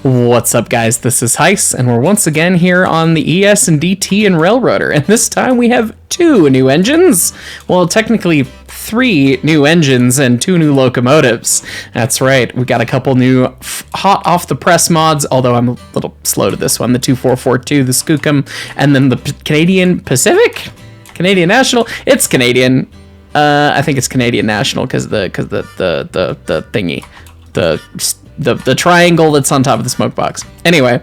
What's up, guys? This is Heist, and we're once again here on the ES&DT and Railroader, and this time we have 2 new engines. Well, technically 3 new engines and 2 new locomotives. That's right, we got a couple new hot off the press mods, although I'm a little slow to this one. The 2442, the Skookum, and then the Canadian Pacific? Canadian National? It's Canadian. I think it's Canadian National because the thingy. The triangle that's on top of the smoke box. Anyway,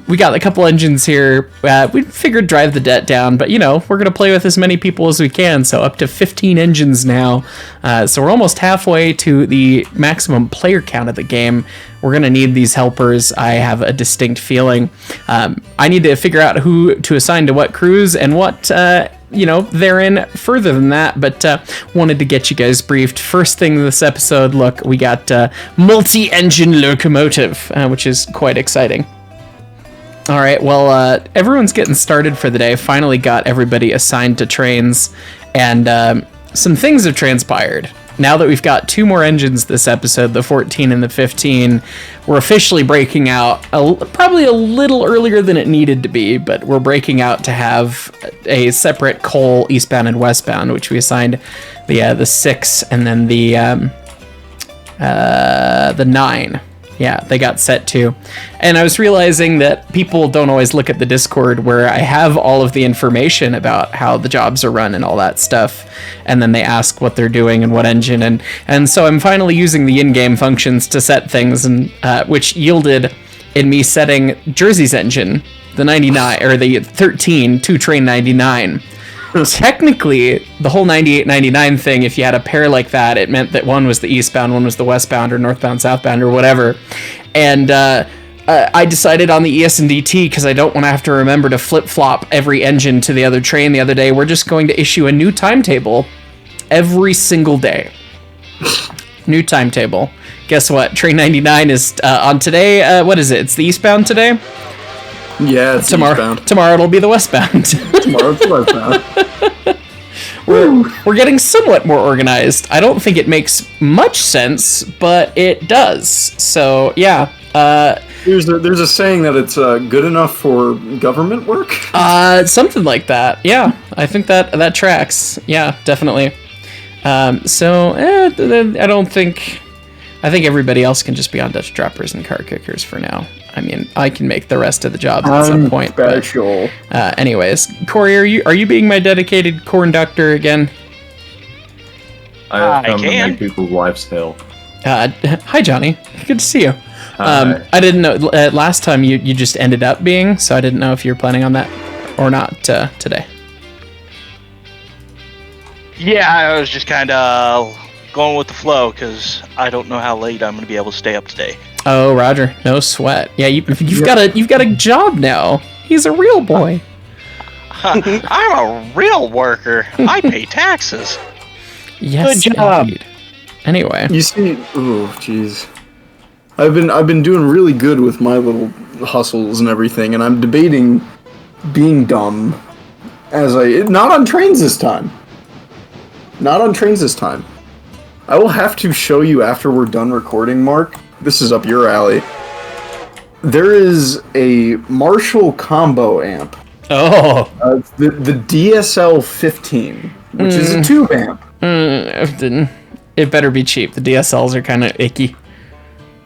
we got a couple engines here. We figured drive the debt down, but, you know, we're going to play with as many people as we can, so up to 15 engines now. So we're almost halfway to the maximum player count of the game. We're going to need these helpers. I have a distinct feeling. I need to figure out who to assign to what crews and what... they're in further than that, but wanted to get you guys briefed. First thing this episode, look, we got multi-engine locomotive, which is quite exciting. All right, well, everyone's getting started for the day. Finally got everybody assigned to trains, and some things have transpired. Now that we've got 2 more engines this episode, the 14 and the 15, we're officially breaking out probably a little earlier than it needed to be, but we're breaking out to have a separate coal eastbound and westbound, which we assigned the 6 and then the 9. Yeah, they got set too. And I was realizing that people don't always look at the Discord where I have all of the information about how the jobs are run and all that stuff. And then they ask what they're doing and what engine. And so I'm finally using the in-game functions to set things, and which yielded in me setting Jersey's engine, the 99, or the 13 to train 99. Technically, the whole 98-99 thing, if you had a pair like that, it meant that one was the eastbound, one was the westbound, or northbound, southbound, or whatever. And I decided on the ES&DT, because I don't want to have to remember to flip-flop every engine to the other train the other day. We're just going to issue a new timetable every single day. New timetable. Guess what? Train 99 is on today. What is it? It's the eastbound today? Yeah, it's eastbound. Tomorrow it'll be the westbound. Tomorrow it's the westbound. We're getting somewhat more organized. I don't think it makes much sense, but it does. So yeah. There's a saying that it's good enough for government work. Something like that. Yeah, I think that tracks. Yeah, definitely. I think everybody else can just be on Dutch droppers and car kickers for now. I mean, I can make the rest of the jobs at some point. Special. But, anyways, Corey, are you being my dedicated conductor again? I come to make people's lives hell. Hi, Johnny. Good to see you. I didn't know last time you just ended up being, so I didn't know if you were planning on that or not today. Yeah, I was just kind of going with the flow because I don't know how late I'm going to be able to stay up today. Oh, Roger, no sweat. Yeah, you've got a job now. He's a real boy. I'm a real worker. I pay taxes. Yes, good job. Indeed. Anyway, You see, oh jeez, I've been doing really good with my little hustles and everything, and I'm debating being dumb not on trains this time. Not on trains this time. I will have to show you after we're done recording, Mark. This is up your alley. There is a Marshall combo amp. Oh. The DSL 15, which is a tube amp. It better be cheap. The DSLs are kind of icky.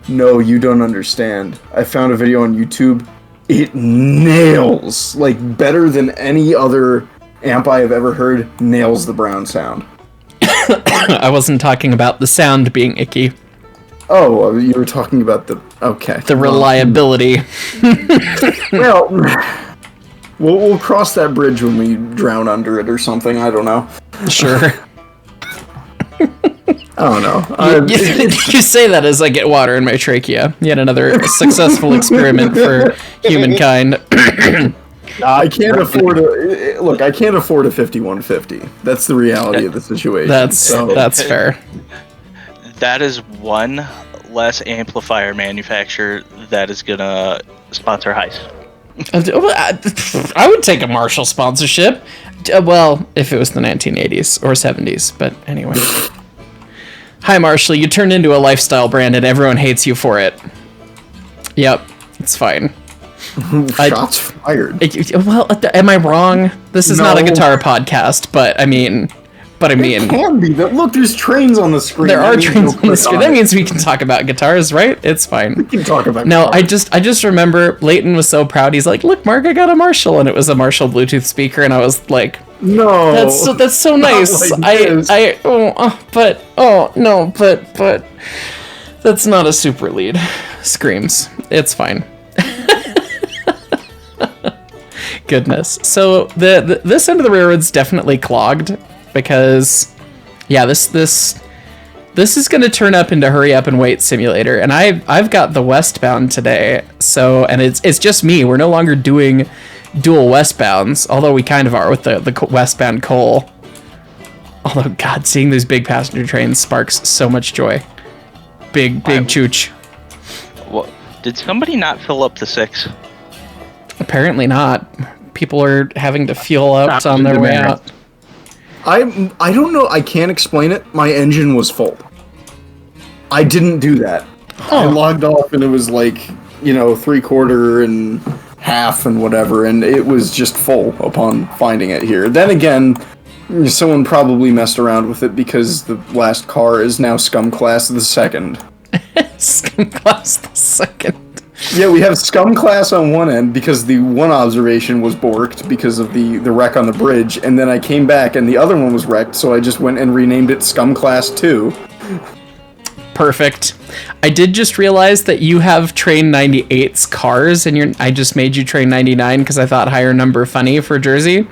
No, you don't understand. I found a video on YouTube. It nails, like better than any other amp I have ever heard, nails the brown sound. I wasn't talking about the sound being icky. Oh, you were talking about the reliability. Well, we'll cross that bridge when we drown under it or something. I don't know. Sure. I don't know. You say that as I get water in my trachea. Yet another successful experiment for humankind. I can't afford I can't afford a 5150. That's the reality of the situation. That's fair. That is one less amplifier manufacturer that is gonna sponsor Heist. I would take a Marshall sponsorship. Well, if it was the 1980s or 70s, but anyway. Hi, Marshall. You turned into a lifestyle brand and everyone hates you for it. Yep, it's fine. Shots fired. Well, am I wrong? This is not a No. guitar podcast, but I mean, It can be. Look, there's trains on the screen. there That are means trains we'll on the click screen. That means we can talk about guitars, right? It's fine. We can talk about No, guitars. I just remember Leighton was so proud. He's like, "Look, Mark, I got a Marshall," and it was a Marshall Bluetooth speaker, and I was like, No. That's so nice. like this. But that's not a super lead. Screams. It's fine. Goodness. So this end of the railroad's definitely clogged because, yeah, this is gonna turn up into hurry up and wait simulator, and I've got the westbound today. So, and it's just me. We're no longer doing dual westbounds, although we kind of are with the westbound coal. Although, God, seeing these big passenger trains sparks so much joy. Big chooch. What? Did somebody not fill up the 6? Apparently not. People are having to fuel up on their way out. I don't know. I can't explain it. My engine was full. I didn't do that. I logged off and it was like, 3/4 and half and whatever, and it was just full upon finding it here. Then again, someone probably messed around with it because the last car is now Scum Class the Second. Scum Class the Second. Yeah, we have Scum Class on one end because the one observation was borked because of the wreck on the bridge, and then I came back and the other one was wrecked, so I just went and renamed it Scum Class 2. Perfect. I did just realize that you have Train 98's cars, and I just made you Train 99 because I thought higher number funny for Jersey.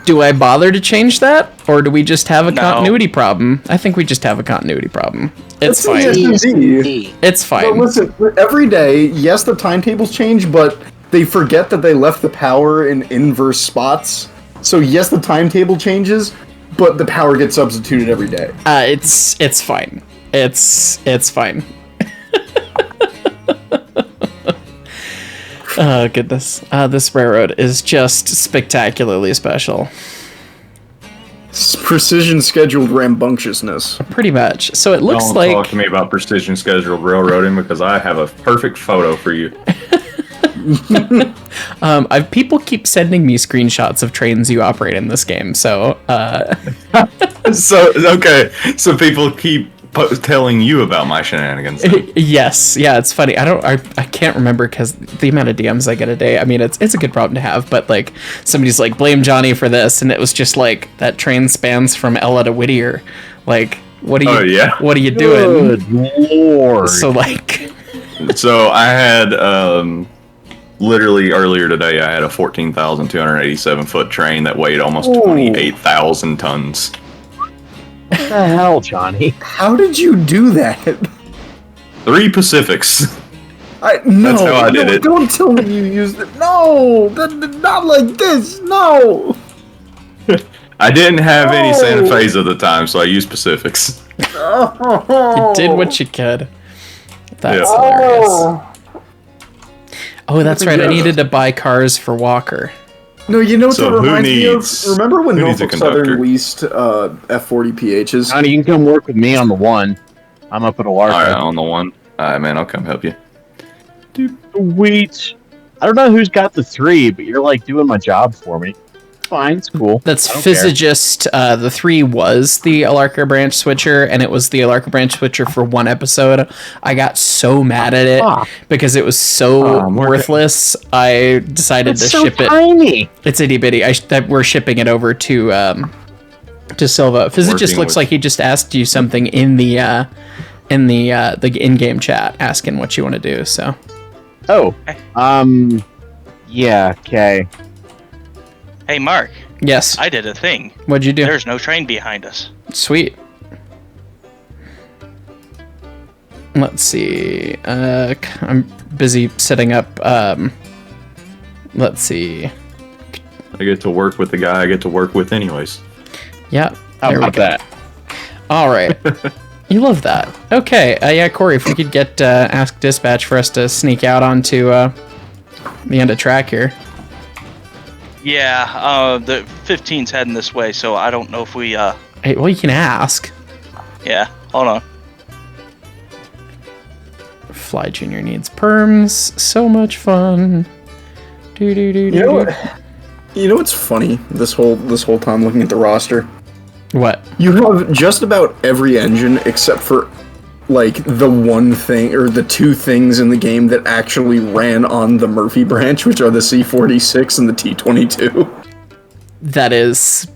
Do I bother to change that, or do we just have a continuity problem? I think we just have a continuity problem. It's fine. ES&D. It's fine. But listen, every day, yes, the timetables change, but they forget that they left the power in inverse spots. So yes, the timetable changes, but the power gets substituted every day. It's fine. It's fine. Oh, goodness. This railroad is just spectacularly special. Precision scheduled rambunctiousness. Pretty much. So it looks Don't like... talk to me about precision scheduled railroading because I have a perfect photo for you. People keep sending me screenshots of trains you operate in this game, so... So people keep telling you about my shenanigans. Yes, yeah, it's funny. I can't remember because the amount of DMs I get a day. I mean, it's a good problem to have, but like somebody's like, blame Johnny for this, and it was just like that train spans from Ella to Whittier. Like, what are you? What are you doing? Good Lord. So like, So I had literally earlier today, I had a 14,287 foot train that weighed almost 28,000 tons. What the hell, Johnny? How did you do that? 3 Pacifics. No, That's how I did it. Don't tell me you used it. No, not like this. No. I didn't have any Santa Fe's at the time, so I used Pacifics. you did what you could. That's Yeah. hilarious. Oh, that's right. I needed to buy cars for Walker. No, you know what So that who reminds me of? needs- Remember when who needs a Norfolk Southern conductor? leased F40 PHs? Johnny, you can come work with me on the one. I'm up at Alarka. Alright, on the one. Alright, man, I'll come help you. Sweet. I don't know who's got the 3, but you're like doing my job for me. It's fine. It's cool. That's I don't care. Physicist. The 3 was the Alarka branch switcher, and it was the Alarka branch switcher for one episode. I got so mad at it because it was so worthless. I decided It's to so ship it. tiny. It's itty bitty. We're shipping it over to Silva. Physicist Working looks with- like he just asked you something in the in-game chat, asking what you want to do. So Oh. Yeah, okay. Hey, Mark, yes, I did a thing. what'd you do? There's no train behind us. Sweet. Let's see. I'm busy setting up. Let's see. I get to work with the guy I get to work with anyways. Yeah. How there we about go. that? All right. You love that. Okay. Yeah, Corey, if we could get Ask Dispatch for us to sneak out onto the end of track here. Yeah, the 15's heading this way, so I don't know if we, Hey, well, you can ask. yeah, hold on. Fly Junior needs perms. So much fun. You know what's funny? This whole time looking at the roster, What? you have just about every engine except for like the one thing or the two things in the game that actually ran on the Murphy branch, which are the C46 and the T22. That is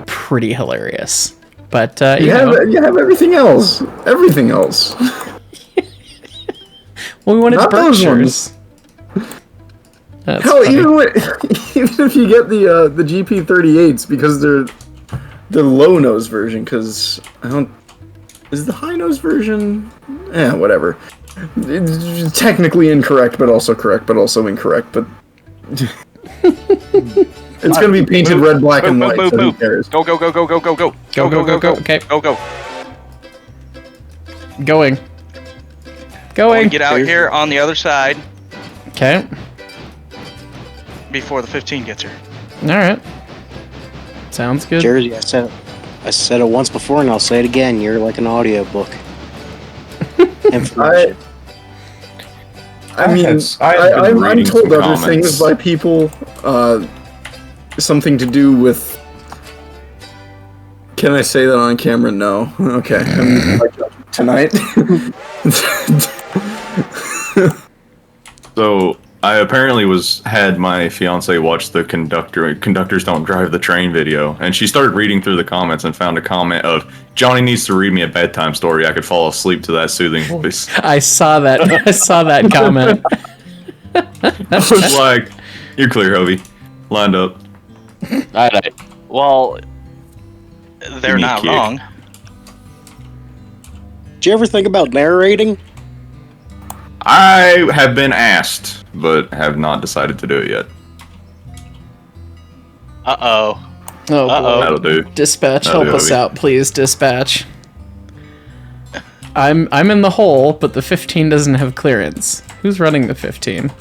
pretty hilarious. But You have everything else. Everything else. well, we wanted Not those Berkshires. That's Hell, funny. even if you get the GP38s because they're the low nose version, because I don't. Is the high nose version? Whatever. It's technically incorrect, but also correct, but also incorrect. But it's gonna be painted red, black, and white. So who cares? Go. Go. Okay. Go. Going. Get out here on the other side Okay. before the 15 gets her. All right. Sounds good. Jersey, I said it once before and I'll say it again. You're like an audiobook. Information. I mean, I'm told other things by people. Something to do with. Can I say that on camera? No. Okay. Tonight. So I apparently had my fiance watch the Conductors Don't Drive the Train video, and she started reading through the comments and found a comment of, Johnny needs to read me a bedtime story. I could fall asleep to that soothing voice. I saw that. I saw that comment. I was like, you're clear, Hovey. Lined up. Alright. Well, they're Give me a not kick. wrong. Did you ever think about narrating? I have been asked, but have not decided to do it yet. Uh-oh. Oh, Uh-oh. boy. That'll do. Dispatch, That'll help do, us Hovey. out, please. Dispatch. I'm in the hole, but the 15 doesn't have clearance. Who's running the 15?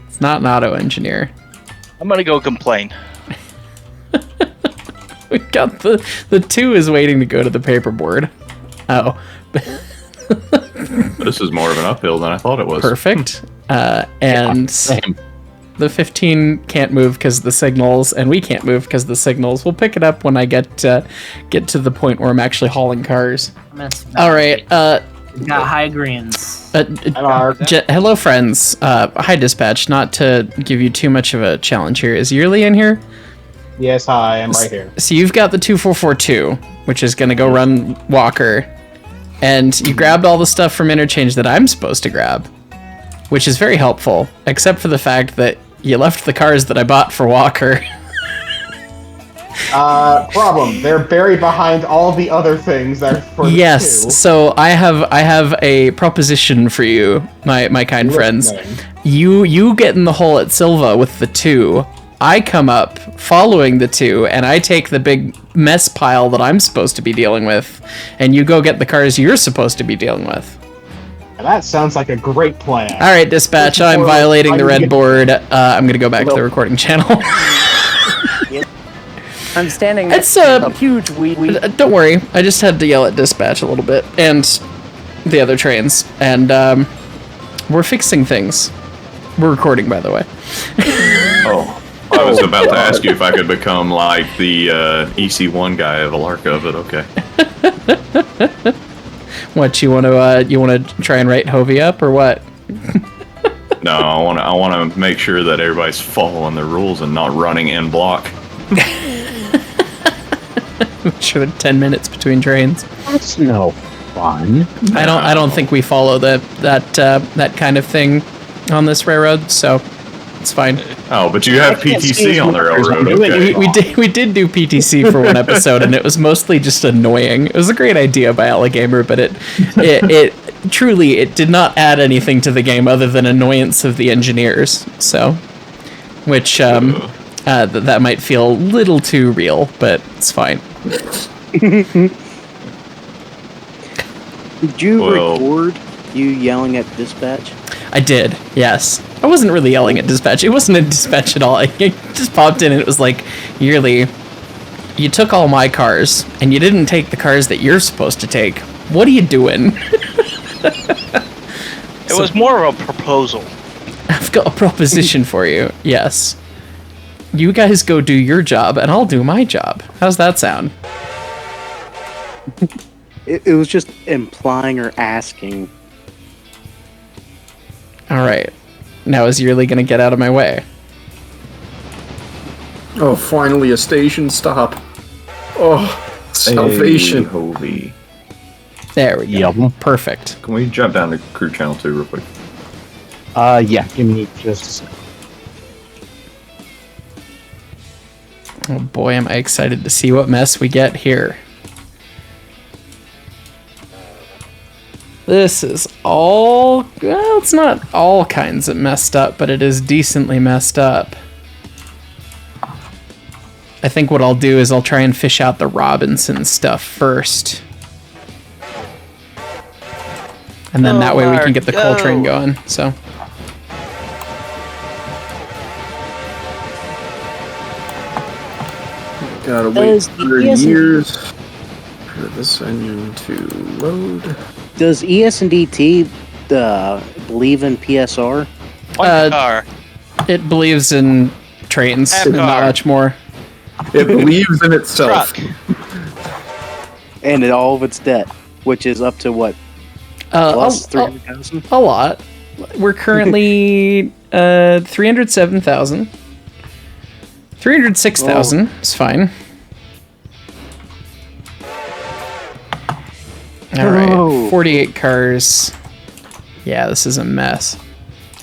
It's not an auto engineer. I'm gonna go complain. We got the 2 is waiting to go to the paperboard. Oh, This is more of an uphill than I thought it was. perfect. And Same. the 15 can't move because of the signals, and we can't move because of the signals. We'll pick it up when I get to the point where I'm actually hauling cars. All right. We got high greens. Hello, friends. Hi, dispatch. Not to give you too much of a challenge here. Is Yearly in here? Yes, hi, I'm right here. So you've got the 2442, which is going to go run Walker, and you grabbed all the stuff from interchange that I'm supposed to grab, which is very helpful, except for the fact that you left the cars that I bought for Walker. Problem. They're buried behind all the other things that are for the Yes. two. So I have a proposition for you, my kind friends. You get in the hole at Silva with the 2. I come up following the 2, and I take the big mess pile that I'm supposed to be dealing with, and you go get the cars you're supposed to be dealing with. That sounds like a great plan. All right, dispatch. I'm violating the red board. I'm gonna go back to the recording channel. I'm standing It's next to a huge weed. Don't worry. I just had to yell at dispatch a little bit and the other trains, and we're fixing things. We're recording, by the way. Oh. I was about to ask you if I could become like the EC1 guy of Alarka, but okay. What, you want to try and rate Hovey up or what? No, I want to make sure that everybody's following the rules and not running in block. Make sure there are 10 minutes between trains. That's no fun. I don't think we follow that kind of thing on this railroad, so it's fine. Oh, but you have PTC on the railroad. Okay. We did do PTC for one episode, and it was mostly just annoying. It was a great idea by Alligamer, but it truly did not add anything to the game other than annoyance of the engineers. So, which that might feel a little too real, but it's fine. Did you Well- record you yelling at dispatch? I did, yes. I wasn't really yelling at dispatch. It wasn't a dispatch at all. I just popped in and it was like, Yearly, you took all my cars and you didn't take the cars that you're supposed to take. What are you doing? It was more of a proposal. I've got a proposition for you. Yes. You guys go do your job, and I'll do my job. How's that sound? It was just implying or asking. All right. Now is Yearly gonna get out of my way? Oh, finally a station stop. Oh, salvation. Hey, Hovey. There we go. Yep. Perfect. Can we jump down to crew channel 2 real quick? Yeah, give me just a second. Oh boy, am I excited to see what mess we get here. This is all... Well, it's not all kinds of messed up, but it is decently messed up. I think what I'll do is I'll try and fish out the Robinson stuff first. And then that way we can get the coal train going, so... Gotta wait 100 years for this engine to load. Does ES&DT believe in PSR? One car. It believes in trains, Half not car. much more. It believes in itself. Truck. And all of its debt, which is up to what? Plus 300,000? A lot. We're currently 307,000. 306,000 is fine. Alright, Oh. 48 cars. Yeah, this is a mess.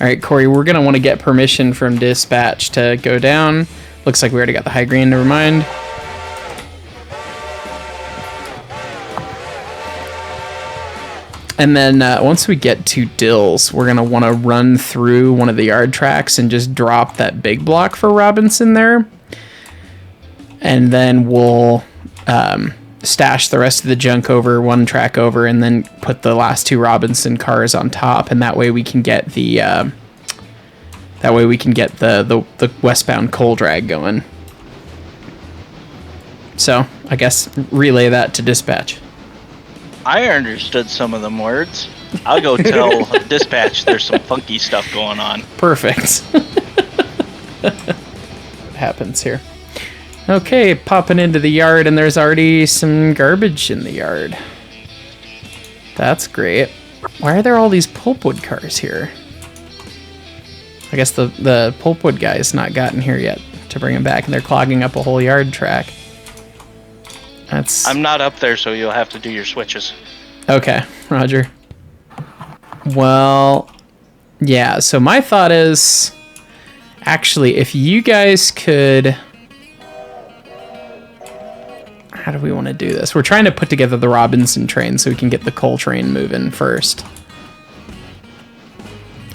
Alright, Corey, we're going to want to get permission from dispatch to go down. Looks like we already got the high green, never mind. And then once we get to Dills, we're going to want to run through one of the yard tracks and just drop that big block for Robinson there. And then we'll stash the rest of the junk over one track over and then put the last two Robinson cars on top. And that way we can get the the westbound coal drag going. So I guess relay that to dispatch. I understood some of them words. I'll go tell dispatch there's some funky stuff going on. Perfect. What happens here? Okay, popping into the yard, and there's already some garbage in the yard. That's great. Why are there all these pulpwood cars here? I guess the pulpwood guy's not gotten here yet to bring him back, and they're clogging up a whole yard track. That's... I'm not up there, so you'll have to do your switches. Okay, Roger. Well, yeah, so my thought is... Actually, if you guys could... How do we want to do this? We're trying to put together the Robinson train so we can get the coal train moving first.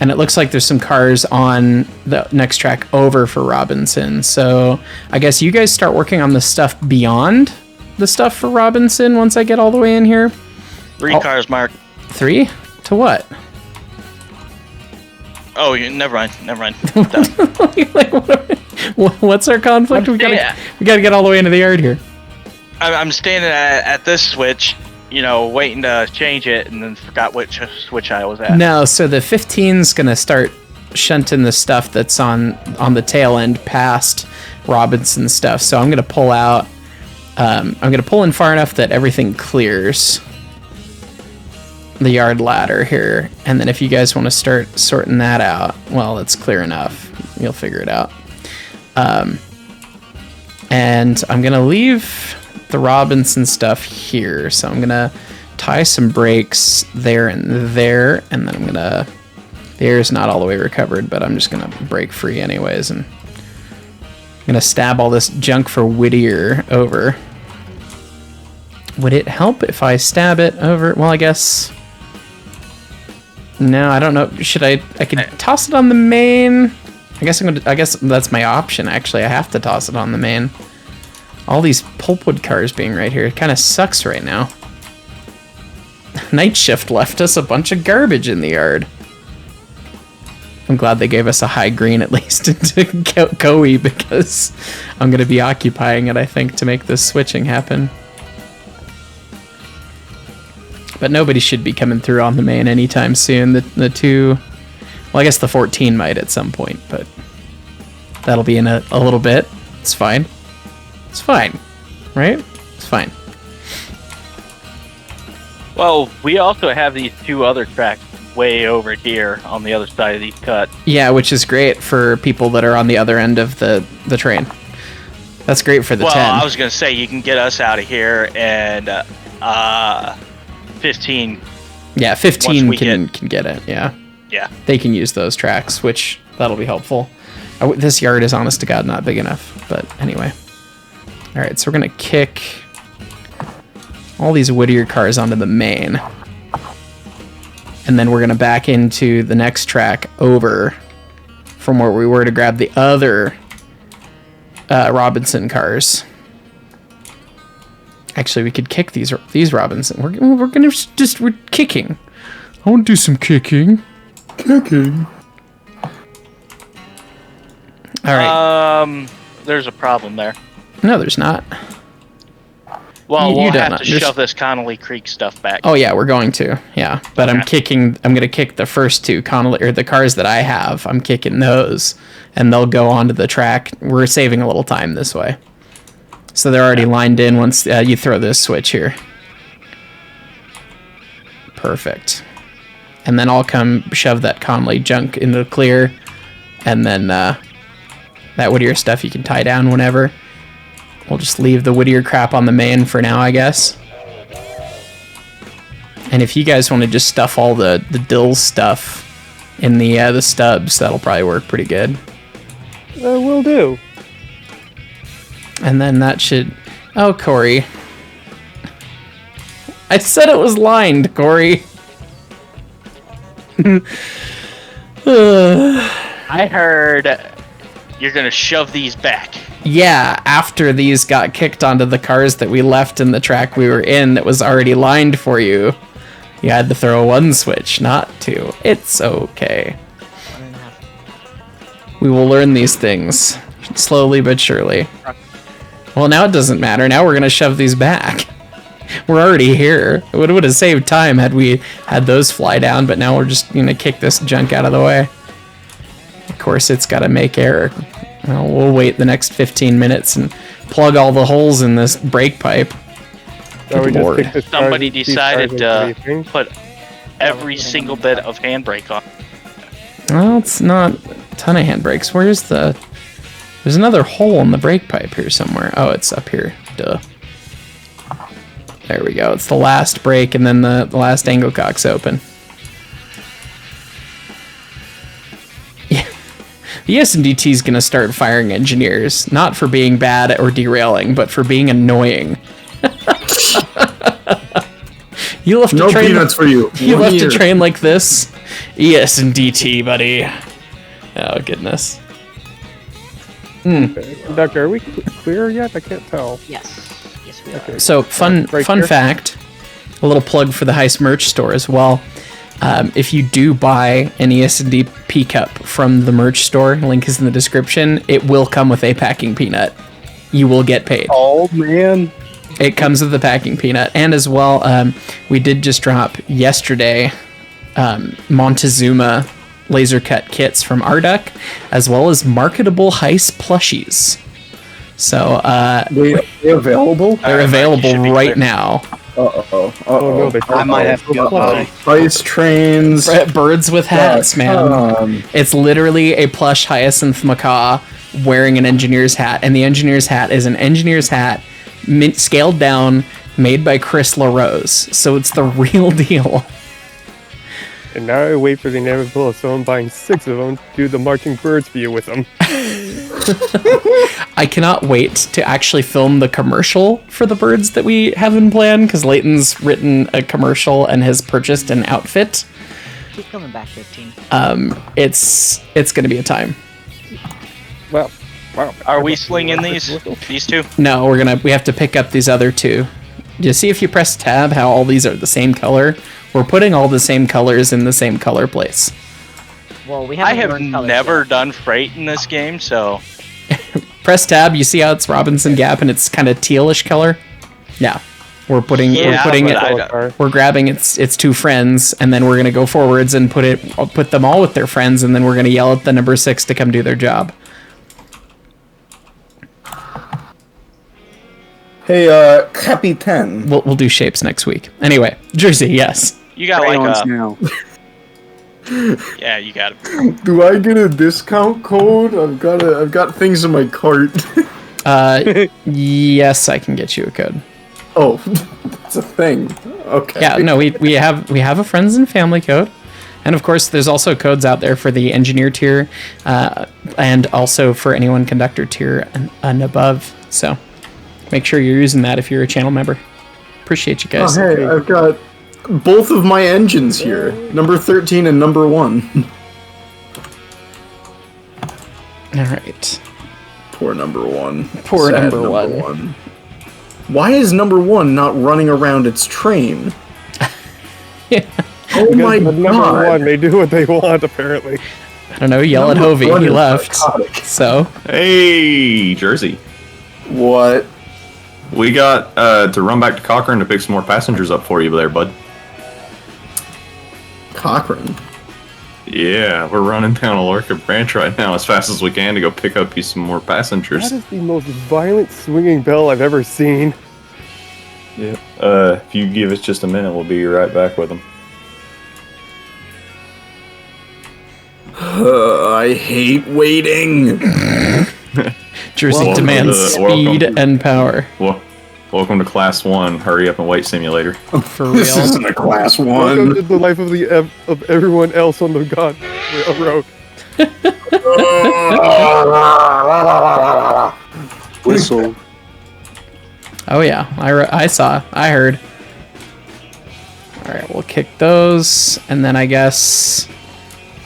And it looks like there's some cars on the next track over for Robinson. So I guess you guys start working on the stuff beyond the stuff for Robinson once I get all the way in here. 3 cars, Mark. 3? To what? Oh, never mind. Done. What's our conflict? We gotta get all the way into the yard here. I'm standing at this switch, waiting to change it, and then forgot which switch I was at. No, so the 15's gonna start shunting the stuff that's on the tail end past Robinson stuff. So I'm gonna pull out. I'm gonna pull in far enough that everything clears the yard ladder here, and then if you guys want to start sorting that out, well, it's clear enough. You'll figure it out. And I'm gonna leave the Robinson stuff here, so I'm gonna tie some brakes there and there, and then I'm gonna... The air's not all the way recovered, but I'm just gonna brake free anyways, and I'm gonna stab all this junk for Whittier over. Would it help if I stab it over? Well, I guess... No, I don't know. Should I could toss it on the main? I guess that's my option, actually. I have to toss it on the main. All these pulpwood cars being right here, it kind of sucks right now. Night shift left us a bunch of garbage in the yard. I'm glad they gave us a high green at least into Koei, because I'm going to be occupying it, I think, to make this switching happen. But nobody should be coming through on the main anytime soon. The two... Well, I guess the 14 might at some point, but that'll be in a little bit. It's fine. It's fine. Right? It's fine. Well, we also have these two other tracks way over here on the other side of these cuts. Yeah, which is great for people that are on the other end of the train. That's great for the 10. Well, I was going to say, you can get us out of here, and 15... Yeah, 15 can get it, yeah. Yeah. They can use those tracks, which that'll be helpful. This yard is, honest to God, not big enough, but anyway. All right, so we're going to kick all these Whittier cars onto the main. And then we're going to back into the next track over from where we were to grab the other Robinson cars. Actually, we could kick these Robinson. We're going to we're kicking. I want to do some kicking. Kicking. All right. There's a problem there. No, there's not. Well, we'll have to shove this Connolly Creek stuff back. Oh yeah, we're going to. Yeah, but okay. I'm going to kick the first two Connolly, or the cars that I have. I'm kicking those, and they'll go onto the track. We're saving a little time this way. So they're already lined in once you throw this switch here. Perfect. And then I'll come shove that Connolly junk into the clear, and then that Whittier stuff you can tie down whenever. We'll just leave the Whittier crap on the main for now, I guess. And if you guys want to just stuff all the Dills stuff in the stubs, that'll probably work pretty good. Will do. And then that should... Oh, Corey. I said it was lined, Corey. I heard you're going to shove these back. Yeah, after these got kicked onto the cars that we left in the track we were in that was already lined for you. You had to throw one switch, not two. It's okay. We will learn these things. Slowly but surely. Well, now it doesn't matter. Now we're going to shove these back. We're already here. It would have saved time had we had those fly down, but now we're just going to kick this junk out of the way. Of course, it's got to make error. Well, we'll wait the next 15 minutes and plug all the holes in this brake pipe. Good Lord. Somebody decided to put every single bit of handbrake on. Well, it's not a ton of handbrakes. There's another hole in the brake pipe here somewhere. Oh, it's up here. Duh. There we go. It's the last brake, and then the last angle cock's open. Yeah. The ES&DT is going to start firing engineers, not for being bad or derailing, but for being annoying. You left no a train peanuts for you. You left a train like this? ES&DT, buddy. Oh, goodness. Doctor, are we clear yet? I can't tell. Yes. Yes, we are. Okay. So, fun fact, a little plug for the Heist merch store as well. If you do buy an ES&D P-Cup from the merch store, link is in the description, it will come with a packing peanut. You will get paid. Oh, man. It comes with the packing peanut. And as well, we did just drop yesterday Montezuma laser cut kits from Arduck, as well as marketable Heist plushies. So they're available? They're available right now. Uh-oh. Oh, no, I might have to go buy. Ice trains. Birds with hats, man. It's literally a plush Hyacinth Macaw wearing an engineer's hat, and the engineer's hat is an engineer's hat scaled down, made by Chris LaRose. So it's the real deal. And now I wait for the inevitable of someone buying 6 of them to do the marching birds view with them. I cannot wait to actually film the commercial for the birds that we have in plan, because Leighton's written a commercial and has purchased an outfit. Keep coming back, 15. It's going to be a time. Well, wow. Are we slinging these two? No, we have to pick up these other two. Do you see if you press tab how all these are the same color? We're putting all the same colors in the same color place. Well, I have never done freight in this game, so... Press tab, you see how it's Robinson Gap and it's kind of tealish color? Yeah. We're putting we're grabbing its two friends, and then we're gonna go forwards and put them all with their friends, and then we're gonna yell at the number 6 to come do their job. Hey, Capitan. We'll do shapes next week. Anyway, Jersey, yes. You got Crayons now. Yeah, you got it. Do I get a discount code? I've got things in my cart. Yes, I can get you a code. Oh, that's a thing. Okay. Yeah, no, we have a friends and family code, and of course, there's also codes out there for the engineer tier, and also for anyone conductor tier and above. So, make sure you're using that if you're a channel member. Appreciate you guys. Oh, hey, I've got both of my engines here, number 13 and number 1. All right. Poor number 1. Poor Sad number one. Why is number 1 not running around its train? Yeah. Oh Because my number god. 1, they do what they want, apparently. I don't know, yell at Number Hovey, one he is left. psychotic. So, Hey, Jersey. What? We got to run back to Cochrane to pick some more passengers up for you there, bud. Cochrane? Yeah, we're running down Alorca Branch right now as fast as we can to go pick up you some more passengers. That is the most violent swinging bell I've ever seen. Yeah. If you give us just a minute, we'll be right back with them. I hate waiting. Jersey demands speed and power. Well, welcome to Class 1. Hurry up and wait simulator. For real. This isn't a Class 1. Welcome to the life of everyone else on the god railroad. Whistle. Oh yeah, I heard. All right, we'll kick those, and then I guess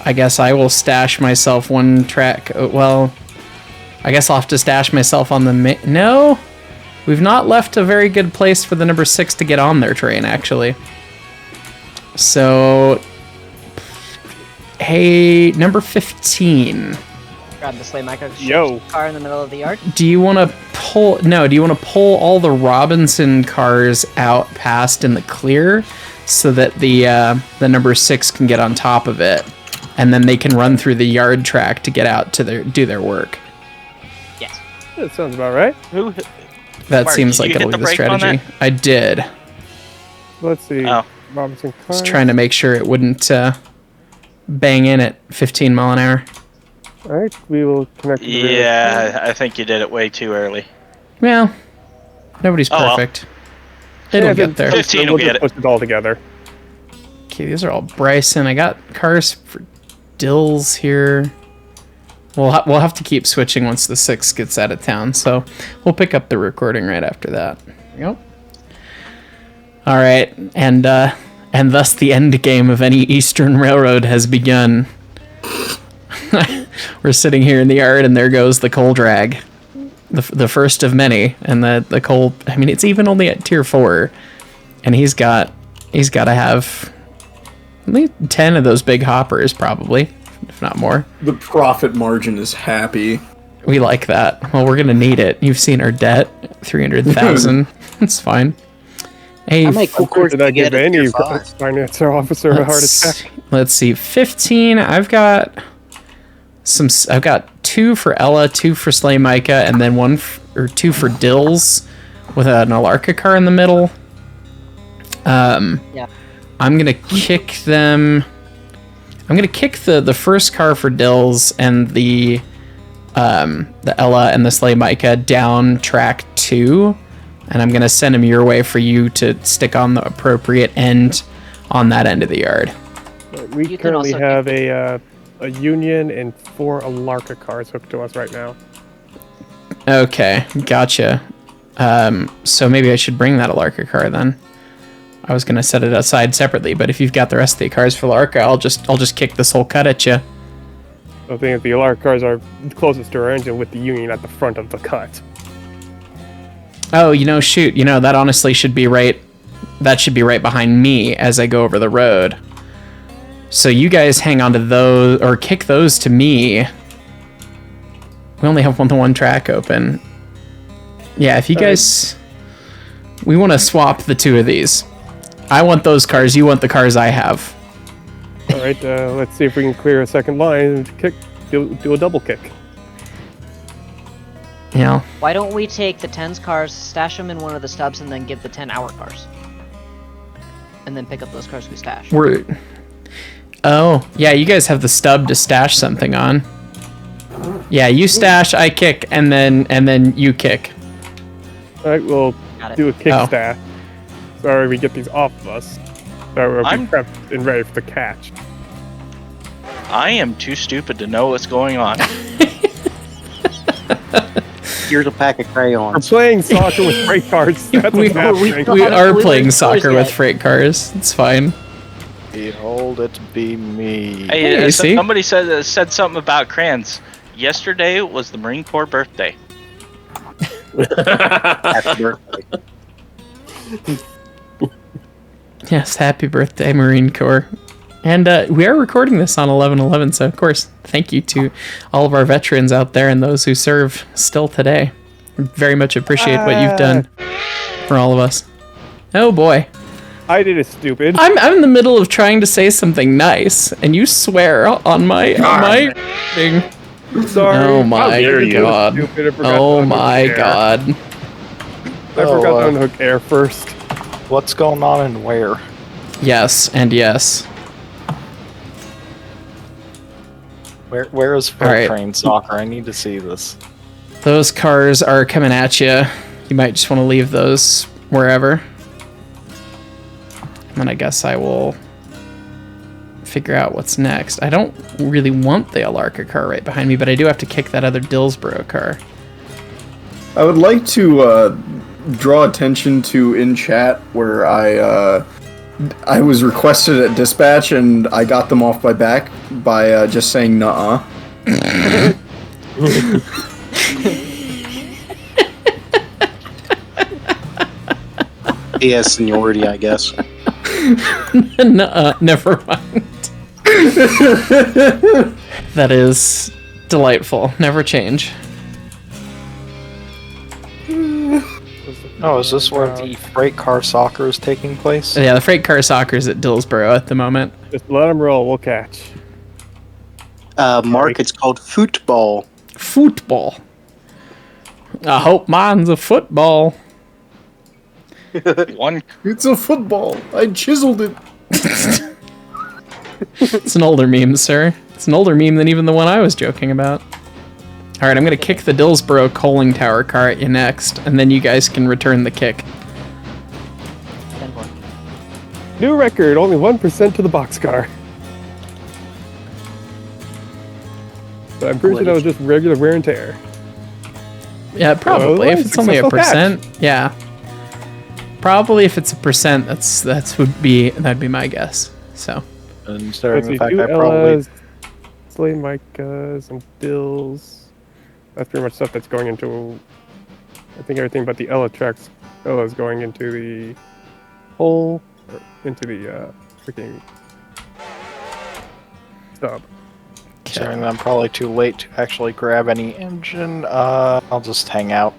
I will stash myself one track. Well, I guess I'll have to stash myself on the no. We've not left a very good place for the number 6 to get on their train, actually. So, hey, number 15. Grab the sleigh micro car in the middle of the yard. Do you want to pull? No. Do you want to pull all the Robinson cars out past in the clear, so that the number 6 can get on top of it, and then they can run through the yard track to get out to do their work? Yes. That sounds about right. That Mark, seems did like you it'll hit be the the brake on strategy. I did. Let's see. Oh. Robinson car. Just trying to make sure it wouldn't bang in at 15 mile an hour. Alright, we will connect to the rear. Yeah, I think you did it way too early. Well, nobody's Oh, well. perfect. It'll get there. 15 will we'll get just it. push it all together. Okay, these are all Bryson. I got cars for Dills here. We'll have to keep switching once the 6 gets out of town, so we'll pick up the recording right after that. There we go. All right, and thus the end game of any Eastern Railroad has begun. We're sitting here in the yard, and there goes the coal drag, the first of many, and the coal. I mean, it's even only at tier 4, and he's got to have at least 10 of those big hoppers, probably, if not more. The profit margin is happy. We like that. Well, we're gonna need it. You've seen our debt, 300,000. It's fine. Hey, I might go Did I give any finance officer a heart attack? Let's see. 15. I've got 2 for Ella, 2 for Slay Micah, and then 2 for Dills, with an Alarka car in the middle. Yeah. I'm gonna kick them. I'm gonna kick the first car for Dills and the Ella and the Slay Micah down track 2, and I'm gonna send them your way for you to stick on the appropriate end on that end of the yard. We You can currently also have a Union and 4 Alarka cars hooked to us right now. Okay, gotcha. So maybe I should bring that Alarka car then. I was gonna set it aside separately, but if you've got the rest of the cars for Alarka, I'll just kick this whole cut at you. The thing is, the Alarka cars are closest to our engine, with the Union at the front of the cut. Oh, shoot, that honestly should be right. That should be right behind me as I go over the road. So you guys hang on to those, or kick those to me. We only have one track open. Yeah, if you guys... We want to swap the two of these. I want those cars, you want the cars I have. Alright, let's see if we can clear a second line and do a double kick. Yeah. Why don't we take the 10's cars, stash them in one of the stubs, and then give the 10 our cars? And then pick up those cars we stashed. Oh, yeah, you guys have the stub to stash something on. Yeah, you stash, I kick, and then you kick. Alright, we'll do a kick stash. So we get these off of us. So we'll be prepped and ready for the catch. I am too stupid to know what's going on. Here's a pack of crayons. We're playing soccer with freight cars. That's we are playing soccer with freight cars. It's fine. Behold it be me. Hey, somebody said something about crayons. Yesterday was the Marine Corps birthday. Happy birthday. Yes, happy birthday, Marine Corps. And we are recording this on 11/11, so of course, thank you to all of our veterans out there and those who serve still today. Very much appreciate what you've done for all of us. Oh boy. I did it, stupid. I'm in the middle of trying to say something nice, and you swear on my thing. Sorry. Oh my god. Oh my god. I forgot to unhook air first. What's going on and where? Yes, and yes. Where is Freight Train Soccer? I need to see this. Those cars are coming at you. You might just want to leave those wherever. And then I guess I will figure out what's next. I don't really want the Alarka car right behind me, but I do have to kick that other Dillsboro car. I would like to draw attention to in chat where I was requested at dispatch and I got them off my back by just saying nuh-uh. ES seniority, I guess. Nuh-uh, never mind. That is delightful. Never change. Oh, is this where the freight car soccer is taking place? Yeah, the freight car soccer is at Dillsboro at the moment. Just let them roll, we'll catch. Mark, it's called football. Football. I hope mine's a football. It's a football. I chiseled it. It's an older meme, sir. It's an older meme than even the one I was joking about. Alright, I'm gonna kick the Dillsboro coaling tower car at you next, and then you guys can return the kick. New record, only 1% to the boxcar. But I'm pretty sure that was just regular wear and tear. Yeah, probably. If it's only a percent, yeah. Probably if it's a percent, that'd be my guess. So. Considering the fact I probably Slay Micas and Dills. That's pretty much stuff that's going into. I think everything but the Ella tracks. Ella is going into the hole, or into the freaking stub. Considering that I'm probably too late to actually grab any engine, I'll just hang out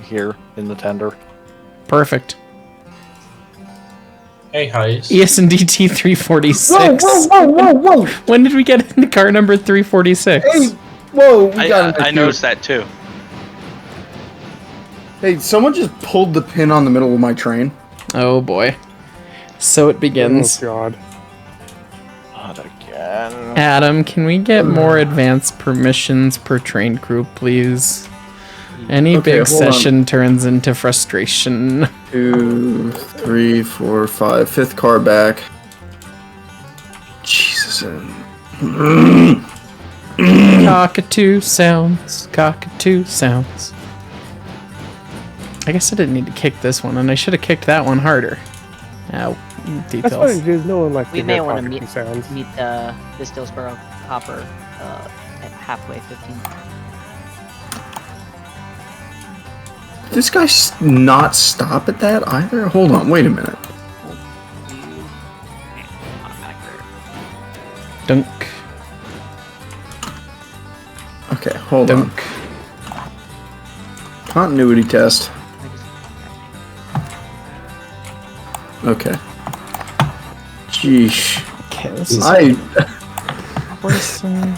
here in the tender. Perfect. Hey, Heis. ES&DT 346. Whoa! When did we get into car number 346? Hey, whoa! I noticed that too. Hey, someone just pulled the pin on the middle of my train. Oh boy. So it begins. Oh god. Not again. Adam, can we get more advanced permissions per train crew, please? Any big session turns into frustration. 2, 3, 4, 5. Fifth car back. Jesus. Cockatoo sounds. Cockatoo sounds. I guess I didn't need to kick this one, and I should have kicked that one harder. Ow. Details. That's funny, because no one likes We to may hear want to cockatoo meet sounds. this Dillsboro hopper at halfway 15. This guy not stop at that either? Hold on, wait a minute. Dunk. Okay, hold on. Continuity test. Okay. Sheesh. Okay, this is person.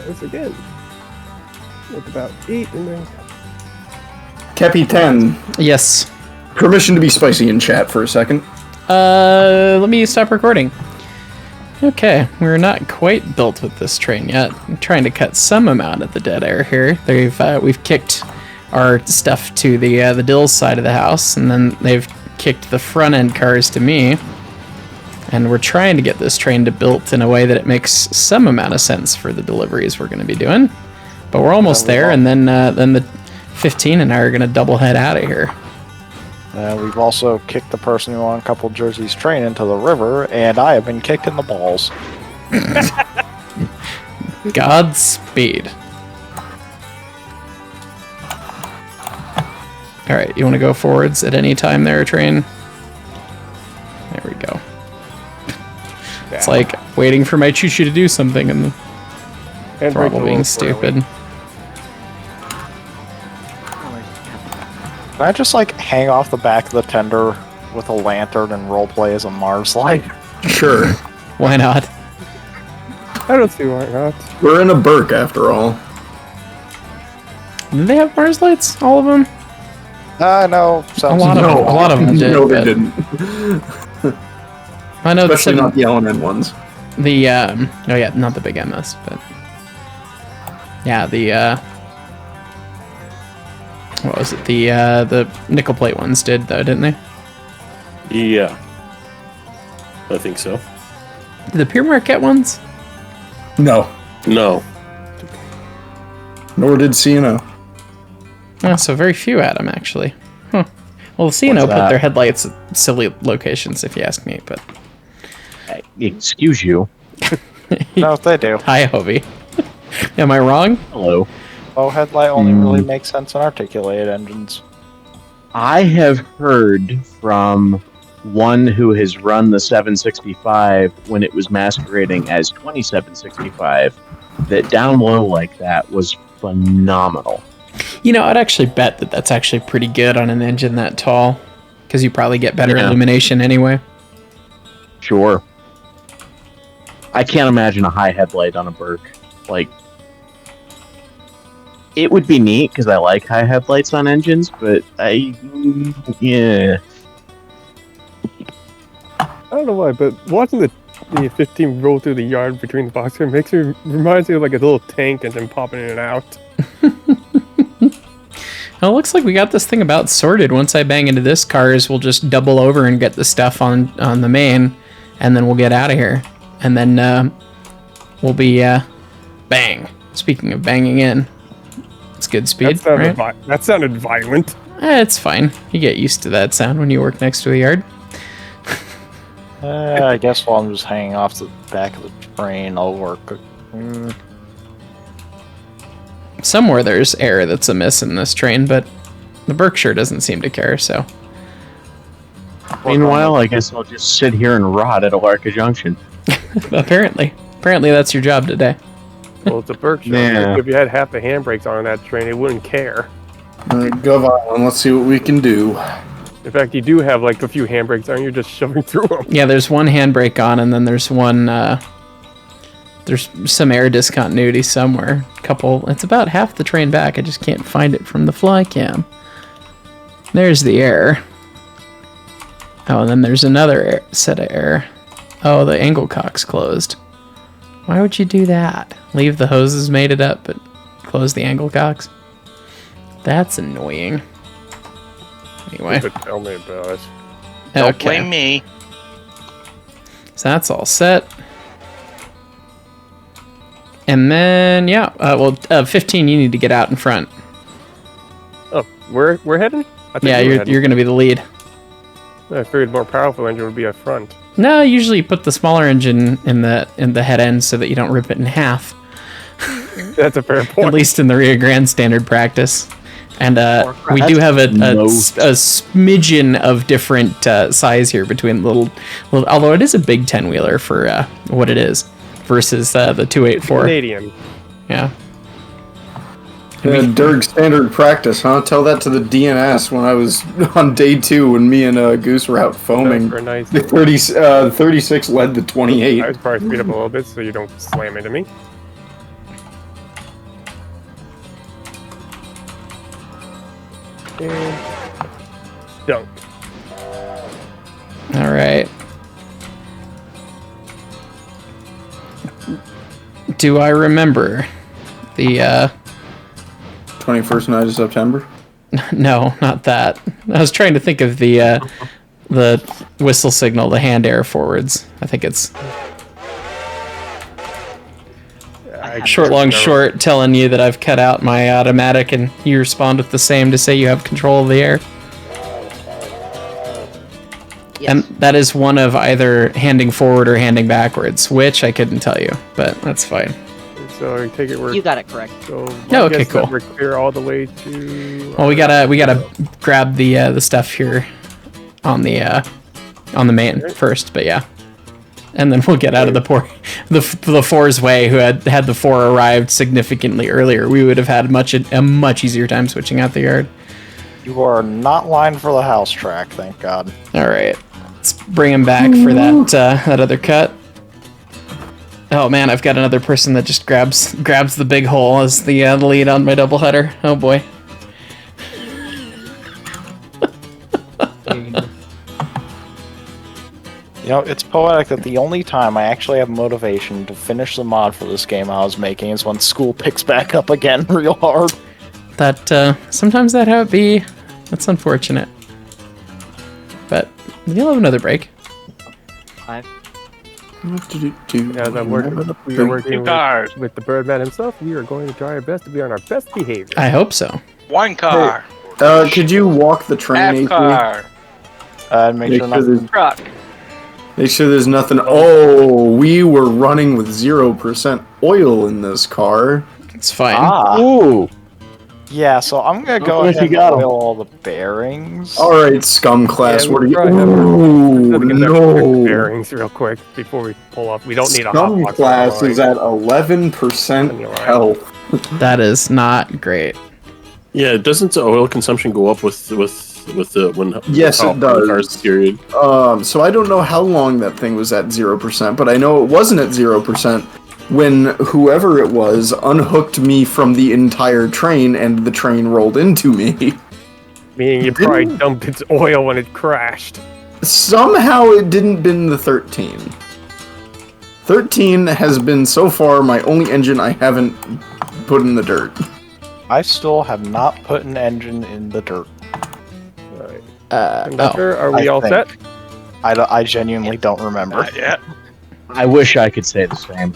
Once again. With about 8 and then... Kepi 10. Yes. Permission to be spicy in chat for a second. Let me stop recording. Okay, we're not quite built with this train yet. I'm trying to cut some amount of the dead air here. We've kicked our stuff to the Dill's side of the house, and then they've kicked the front end cars to me. And we're trying to get this train to built in a way that it makes some amount of sense for the deliveries we're going to be doing. But we're almost there, and then the 15 and I are going to double head out of here. We've also kicked the person who uncoupled Jersey's train into the river, and I have been kicked in the balls. Godspeed. Alright, you want to go forwards at any time there, train? There we go. It's like waiting for my choo-choo to do something and the throttle being stupid. Can I just, like, hang off the back of the tender with a lantern and roleplay as a Mars light? Sure. Why not? I don't see why not. We're in a Burke, after all. Did they have Mars lights? All of them? No. A lot of them did. No, they didn't. I know, especially not the L&N ones. The oh yeah, not the big MS, but yeah, the what was it? The nickel plate ones did though, didn't they? Yeah, I think so. Did the Pure Marquette ones? No. No. Nor did CNO. Oh, so very few had them actually. Huh. Well, the CNO put their headlights at silly locations, if you ask me, but. Excuse you. No, they do. Hi, Hobie. Am I wrong? Hello. Oh, headlight only really makes sense in articulated engines. I have heard from one who has run the 765 when it was masquerading as 2765 that down low like that was phenomenal. You know, I'd actually bet that that's actually pretty good on an engine that tall, because you probably get better illumination anyway. Sure. I can't imagine a high headlight on a Burke. Like, it would be neat because I like high headlights on engines, but yeah. I don't know why, but watching the 15 roll through the yard between the boxes reminds me of like a little tank engine popping in and out. Well, it looks like we got this thing about sorted. Once I bang into this cars, we'll just double over and get the stuff on the main, and then we'll get out of here. And then we'll be bang. Speaking of banging in, it's good speed, right? That sounded violent. It's fine. You get used to that sound when you work next to a yard. I guess while I'm just hanging off the back of the train, I'll work. Somewhere there's air that's amiss in this train, but the Berkshire doesn't seem to care, so. Meanwhile, I guess I'll just sit here and rot at Alarka Junction. Apparently that's your job today. Well, it's a Berkshire. Yeah. If you had half the handbrakes on that train, it wouldn't care. Go on, let's see what we can do. In fact, you do have like a few handbrakes on. You're just shoving through them. Yeah, there's one handbrake on, and then there's one. There's some air discontinuity somewhere. It's about half the train back. I just can't find it from the fly cam. There's the air. Oh, and then there's another set of air. Oh, the angle cock's closed. Why would you do that? Leave the hoses mated up, but close the angle cocks? That's annoying. Anyway. Tell me about it. Don't blame me. So that's all set. And then, 15, you need to get out in front. Oh, we're heading? Yeah, you're going to be the lead. I figured the more powerful engine would be up front. No, usually you put the smaller engine in the head end so that you don't rip it in half. That's a fair point. At least in the Rio Grande standard practice. And we do have a smidgen of different size here between little, although it is a big 10-wheeler for what it is, versus the 284. Canadian. Yeah. Derg standard practice, huh? Tell that to the DNS when I was on day 2 when me and Goose were out foaming. Nice. The 36 led the 28. I would probably speed up a little bit so you don't slam into me. And dunk. All right. Do I remember the 21st night of September? No, not that. I was trying to think of the whistle signal, the hand air forwards. I think it's short, telling you that I've cut out my automatic, and you respond with the same to say you have control of the air. Yes. And that is one of either handing forward or handing backwards, which I couldn't tell you, but that's fine. So I take it we're... You got it correct. So Oh, okay, cool. We're clear all the way to... Well, we gotta grab the stuff here on the main first, but yeah. And then we'll get out of the 4's way, who had the 4 arrived significantly earlier. We would have had a much easier time switching out the yard. You are not lined for the house track, thank God. All right, let's bring him back for that other cut. Oh man, I've got another person that just grabs the big hole as the lead on my doubleheader. Oh boy. You know, it's poetic that the only time I actually have motivation to finish the mod for this game I was making is when school picks back up again real hard. That sometimes that how it be. That's unfortunate. But you'll have another break. 5. As I'm working, we are working with the Birdman himself. We are going to try our best to be on our best behavior. I hope so. 1 car. Hey, could you walk the train? Half car. Make sure nothing. Truck. Make sure there's nothing. Oh, we were running with 0% oil in this car. It's fine. Ooh. Yeah, so I'm gonna go ahead and oil all the bearings. All right, scum class. Yeah, what are you? Ooh, no. Bearings real quick before we pull off. We don't need a hot Scum box class is at 11% health. That is not great. Yeah, doesn't the oil consumption go up with the when? Yes, it does. Cars period. So I don't know how long that thing was at 0%, but I know it wasn't at 0% when whoever it was unhooked me from the entire train and the train rolled into me. Meaning you probably dumped its oil when it crashed. Somehow it didn't bin the 13. 13 has been so far my only engine I haven't put in the dirt. I still have not put an engine in the dirt. Conductor, are we all set? I genuinely don't remember. Not yet. I wish I could say the same.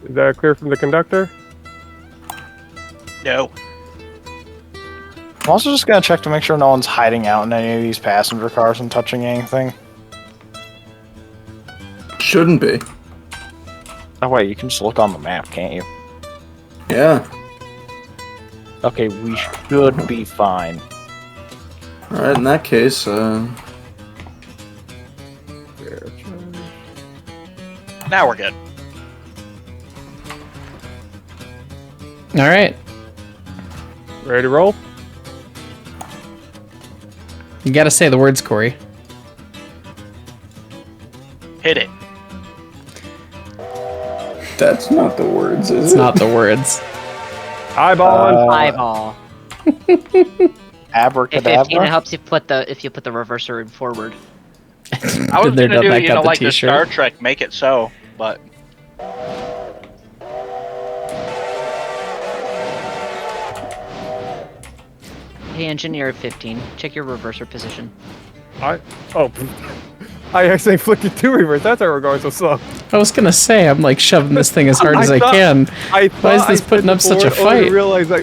Is that clear from the conductor? No. I'm also just gonna check to make sure no one's hiding out in any of these passenger cars and touching anything. Shouldn't be. Oh wait, you can just look on the map, can't you? Yeah. Okay, we should be fine. Alright, in that case, Now we're good. All right. Ready to roll? You gotta say the words, Corey. Hit it. that's not the words, is It's it? not the words. Eyeball. Eyeball. Abracadabra. 15 it helps you put the reverser in forward. I was They're gonna do, back you out know, the like the t-shirt. Star Trek, make it so, but Hey, engineer 15, check your reverser position. I actually flicked to reverse. That's why we're going so slow. I was gonna say, I'm like shoving this thing as hard as I can. Why is this putting up such a fight? I realized that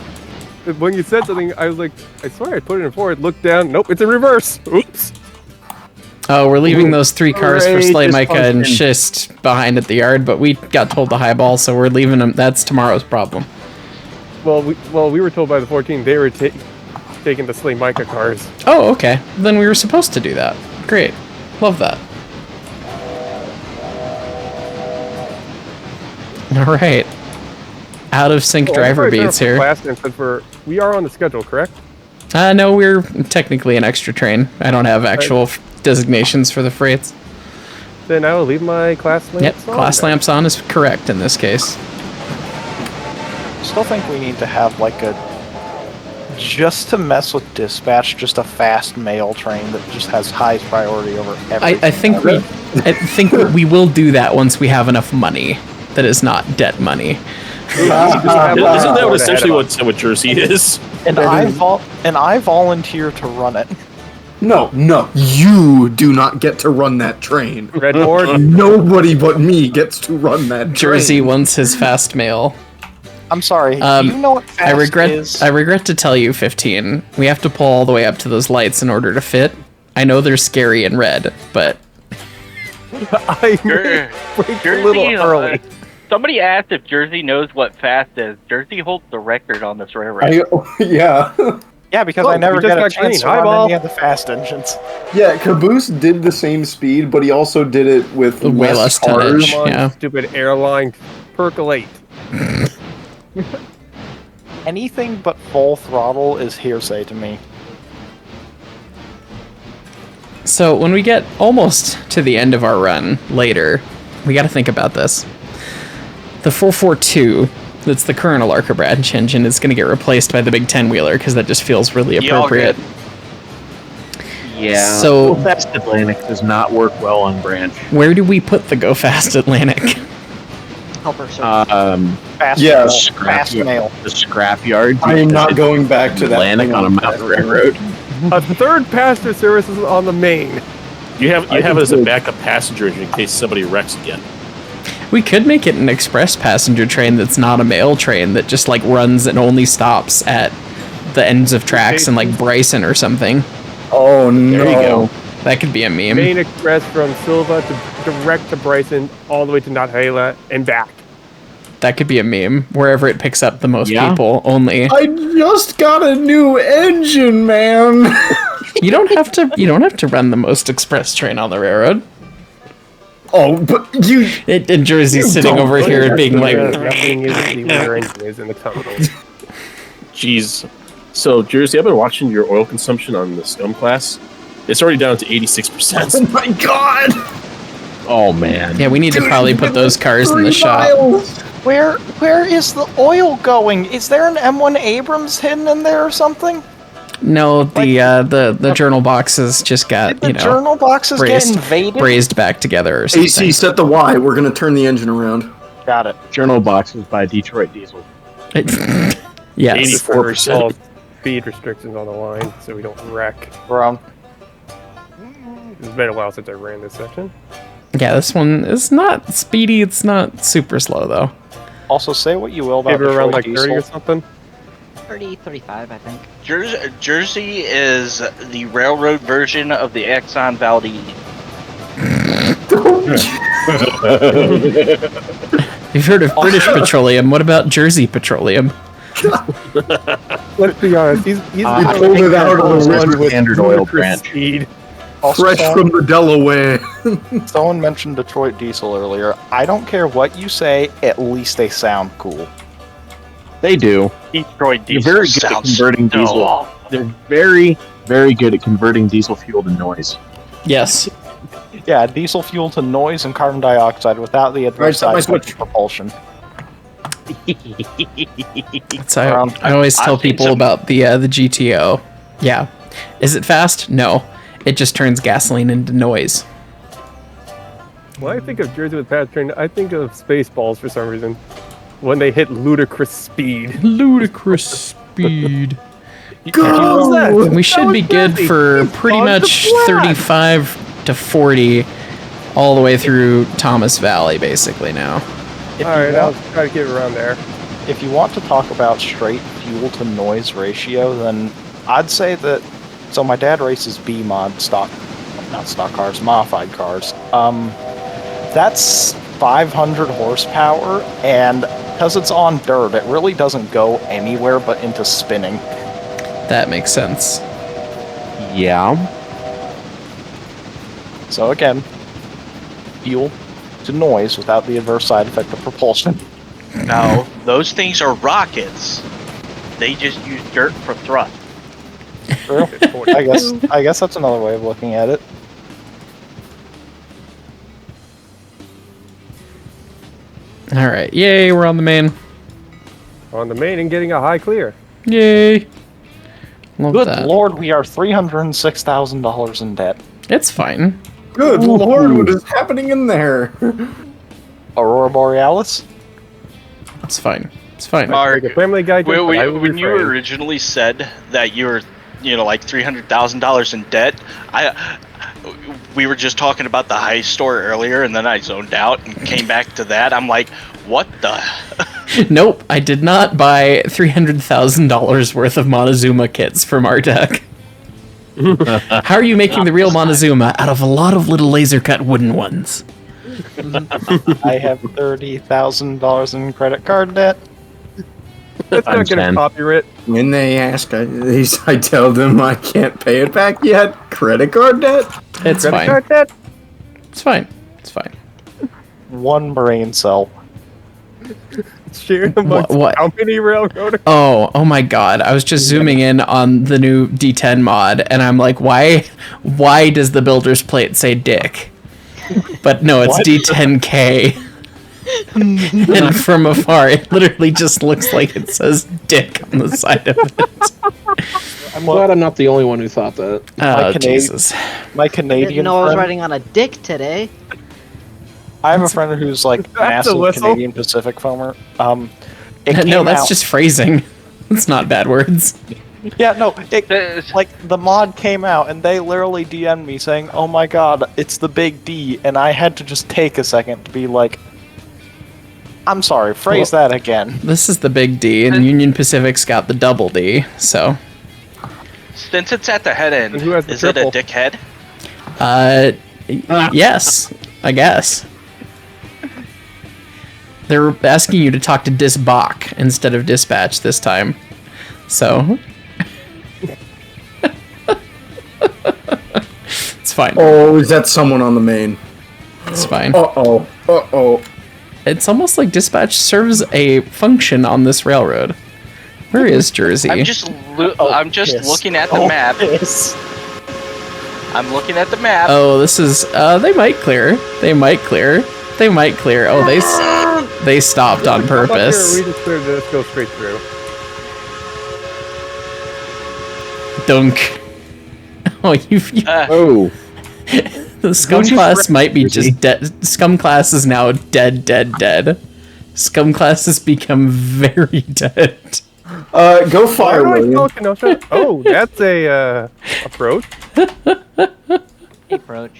when you said something, I was like, I swear I put it in forward. Looked down. Nope, it's in reverse. Oops. Oh, we're leaving those 3 cars for Hooray, Slay Micah and dysfunction. Schist behind at the yard, but we got told to highball, so we're leaving them. That's tomorrow's problem. Well, we were told by the 14 they were taking the Slay Micah cars. Oh, okay. Then we were supposed to do that. Great. Love that. All right. out of sync driver beats here. We are on the schedule, correct? No, we're technically an extra train. I don't have actual designations for the freights. Then I will leave my class lamps on. Class lamps on is correct in this case. Still think we need to have like just to mess with dispatch, just a fast mail train that just has high priority over everything. I think we will do that once we have enough money that is not debt money. Isn't that essentially what Jersey is? And I volunteer to run it. No, you do not get to run that train. Red board. Nobody but me gets to run that train. Jersey wants his fast mail. I'm sorry. Do you know what fast is? I regret to tell you, 15. We have to pull all the way up to those lights in order to fit. I know they're scary in red, but I break a little early. Somebody asked if Jersey knows what fast is. Jersey holds the record on this railroad. Yeah. Yeah, because I never get a chance to run any of the fast engines. Yeah, Caboose did the same speed, but he also did it with way less tonnage. Come on, Yeah. stupid airline, percolate. Anything but full throttle is hearsay to me. So when we get almost to the end of our run later, we got to think about this. The 442, that's the current Alarka branch engine, is going to get replaced by the big 10-wheeler because that just feels really appropriate. Yeah. So Go Fast Atlantic does not work well on branch. Where do we put the Go Fast Atlantic? Helper fast mail. The scrapyard. I am not going back to that. Atlantic on a mountain railroad. A third passenger service is on the main. You have it as a backup passenger in case somebody wrecks again. We could make it an express passenger train that's not a mail train that just like runs and only stops at the ends of tracks in like Bryson or something. Oh no. There you go. That could be a meme. Main express from Silva to direct to Bryson, all the way to Nathela and back. That could be a meme. Wherever it picks up the most people, only. I just got a new engine, man. You don't have to run the most express train on the railroad. Oh, but you... And Jersey's sitting over here being like... Nothing is where engine is in the tunnel. Jeez. So, Jersey, I've been watching your oil consumption on the Scum class. It's already down to 86%. Oh my god! Oh, man. Yeah, we need to probably put those cars in the shop. Where is the oil going? Is there an M1 Abrams hidden in there or something? No, the journal boxes just got, journal boxes get invaded? Brazed back together or something. AC, set the Y. We're going to turn the engine around. Got it. Journal boxes by Detroit Diesel. Yes. 84%. Speed restrictions on the line so we don't wreck. Brown. It's been a while since I ran this section. Yeah, this one is not speedy. It's not super slow, though. Also, say what you will about Maybe around like Diesel. 30 or something? 30, 35, I think. Jersey is the railroad version of the Exxon Valdez. You've heard of British Petroleum. What about Jersey Petroleum? Let's be honest. He's pulled it out of the one with Standard Oil branch. Speed. Fresh from the Delaware. Someone mentioned Detroit Diesel earlier. I don't care what you say, at least they sound cool. They do. Detroit They're Diesel very good at converting diesel. They're very, very good at converting diesel fuel to noise. Yes. Yeah, diesel fuel to noise and carbon dioxide without the adverse side effect of propulsion. So I always tell people about the GTO. Yeah. Is it fast? No. It just turns gasoline into noise. When I think of Jersey with Fast Train, I think of Spaceballs for some reason. When they hit ludicrous speed. Ludicrous speed. Go! We should be good for pretty much 35 to 40 all the way through Thomas Valley, basically, now. Alright, I'll try to get around there. If you want to talk about straight fuel to noise ratio, then I'd say that... So my dad races B-mod not stock cars, modified cars. That's 500 horsepower, and because it's on dirt, it really doesn't go anywhere but into spinning. That makes sense. Yeah. So again, fuel to noise without the adverse side effect of propulsion. No, those things are rockets. They just use dirt for thrust. True. I guess that's another way of looking at it. All right, yay, we're on the main. On the main and getting a high clear. Yay. Love Good that. lord, we are $306,000 in debt. It's fine. Good lord, what is happening in there? Aurora Borealis? It's fine. It's fine. Mark, Like a Family Guy joke, but I will when you refrain. originally said that you were, like $300,000 in debt, we were just talking about the heist store earlier, and then I zoned out and came back to that. I'm like, what the? Nope, I did not buy $300,000 worth of Montezuma kits from our deck. How are you making the real Montezuma out of a lot of little laser cut wooden ones? I have $30,000 in credit card debt. That's not gonna copyright. When they ask, I tell them I can't pay it back yet. Credit card debt? It's Credit fine. card debt? It's fine. It's fine. One brain cell. Shared amongst What? how many railroad? Oh my god. I was just zooming in on the new D10 mod, and I'm like, why does the builder's plate say dick? But no, it's What? D10K. And from afar, it literally just looks like it says dick on the side of it. I'm glad I'm not the only one who thought that. Oh, Jesus. My I didn't Canadian know I was friend. riding on a dick today. I have a friend who's like That's a massive whistle. Canadian Pacific farmer. It No, came that's out- just phrasing. It's not bad words. Yeah, no, like the mod came out and they literally DM'd me saying, "Oh my god, it's the big D," and I had to just take a second to be like, "I'm sorry, phrase that again." This is the big D, and Union Pacific's got the double D, so. Since it's at the head end, And who has the is it a triple? dickhead? Yes, I guess. They're asking you to talk to Disbach instead of Dispatch this time. So. It's fine. Oh, is that someone on the main? It's fine. Uh-oh. Uh-oh. It's almost like Dispatch serves a function on this railroad. Where is Jersey? I'm just looking at the map. I'm looking at the map. Oh, this is. They might clear. They might clear. They might clear. Oh, they stopped on How about purpose. here, we just cleared this, go straight through. Dunk. Oh, Oh. the scum class might be just dead. Scum class is now dead. Scum class has become very dead. Go fire, Why do I William. smell Kenosha? Oh, that's a approach. Approach.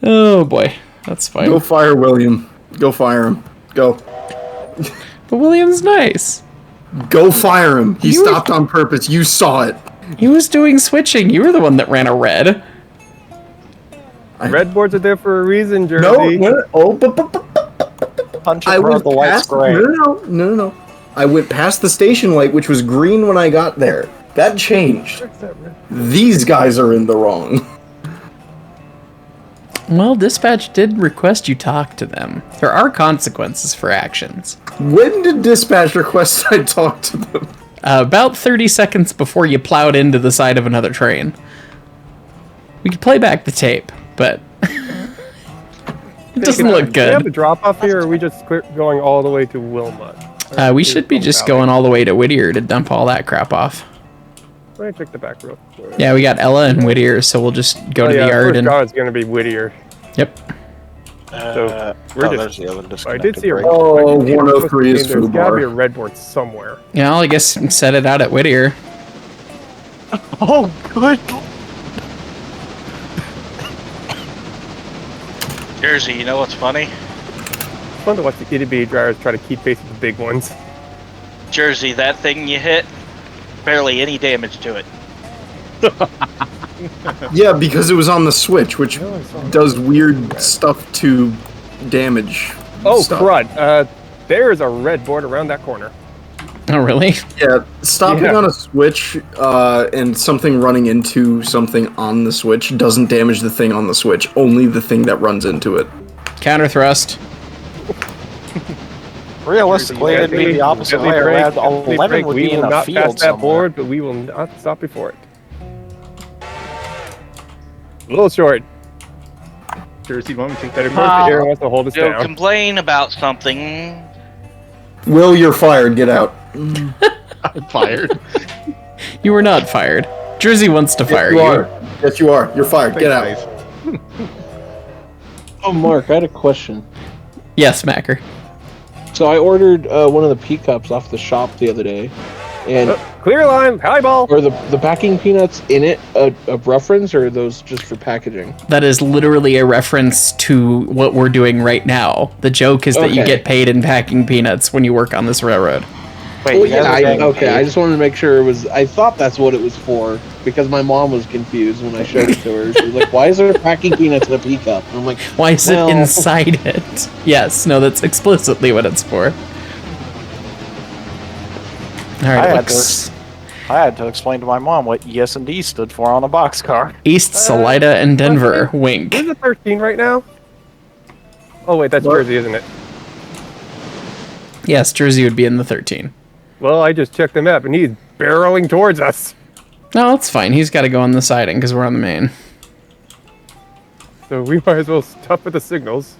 Oh boy, that's fine. Go fire, William. Go fire him. Go. But William's nice. Go fire him. He You- stopped on purpose. You saw it. He was doing switching. You were the one that ran a red. Red boards are there for a reason, No, Jersey. no. Oh, Punch I it where went the light's past. gray. No. I went past the station light, which was green when I got there. That changed. These guys are in the wrong. Well, Dispatch did request you talk to them. There are consequences for actions. When did Dispatch request I talk to them? About 30 seconds before you plowed into the side of another train. We could play back the tape, but it doesn't look Do we have a good. drop off here, or are we just going all the way to Wilmot? We should be just going all the way to Whittier to dump all that crap off. Let me check the back real quick. Yeah, we got Ella and Whittier, so we'll just go to the yard first and. draw is going to be Whittier. Yep. So we're there's just. the other I disconnected did see a. break. Oh, I did see a 103 is there's food gotta be bar. a red board somewhere. Yeah, well, I guess set it out at Whittier. Oh, good. Jersey, you know what's funny? It's fun to watch the itty bitty drivers try to keep pace with the big ones. Jersey, that thing you hit, barely any damage to it. Yeah, because it was on the switch, which does weird stuff to damage. Oh, stuff. crud. There's a red board around that corner. Oh, really? Yeah, stopping Yeah. on a switch and something running into something on the switch doesn't damage the thing on the switch, only the thing that runs into it. Counter thrust. Realistically, it'd be the opposite way around. 11 would be in a field pass that somewhere. board, but we will not stop before it. A little short. Jersey, want me to take That that? the air wants to hold us You'll down. complain about something. Will, you're fired. Get out. I'm fired. You were not fired. Jersey wants to fire you you. are. Yes, you are. You're fired. Get out. Oh, Mark, I had a question. Yes, Macker. So I ordered one of the pea cups off the shop the other day, and clear line, highball. Are the packing peanuts in it a reference, or are those just for packaging? That is literally a reference to what we're doing right now. The joke is that you Okay. get paid in packing peanuts when you work on this railroad. Well, yeah, I just wanted to make sure it was. I thought that's what it was for because my mom was confused when I showed it to her. She was like, "Why is there packing peanuts in a pea cup?" And I'm like, Why is it inside it? Yes, no, that's explicitly what it's for. All right, I had to explain to my mom what ES&D stood for on a boxcar. East, Salida, and Denver. Wink. Where's the 13 right now? Oh wait, that's Jersey, isn't it? Yes, Jersey would be in the 13. Well, I just checked the map, and he's barreling towards us. No, that's fine. He's got to go on the siding because we're on the main. So we might as well stop at the signals.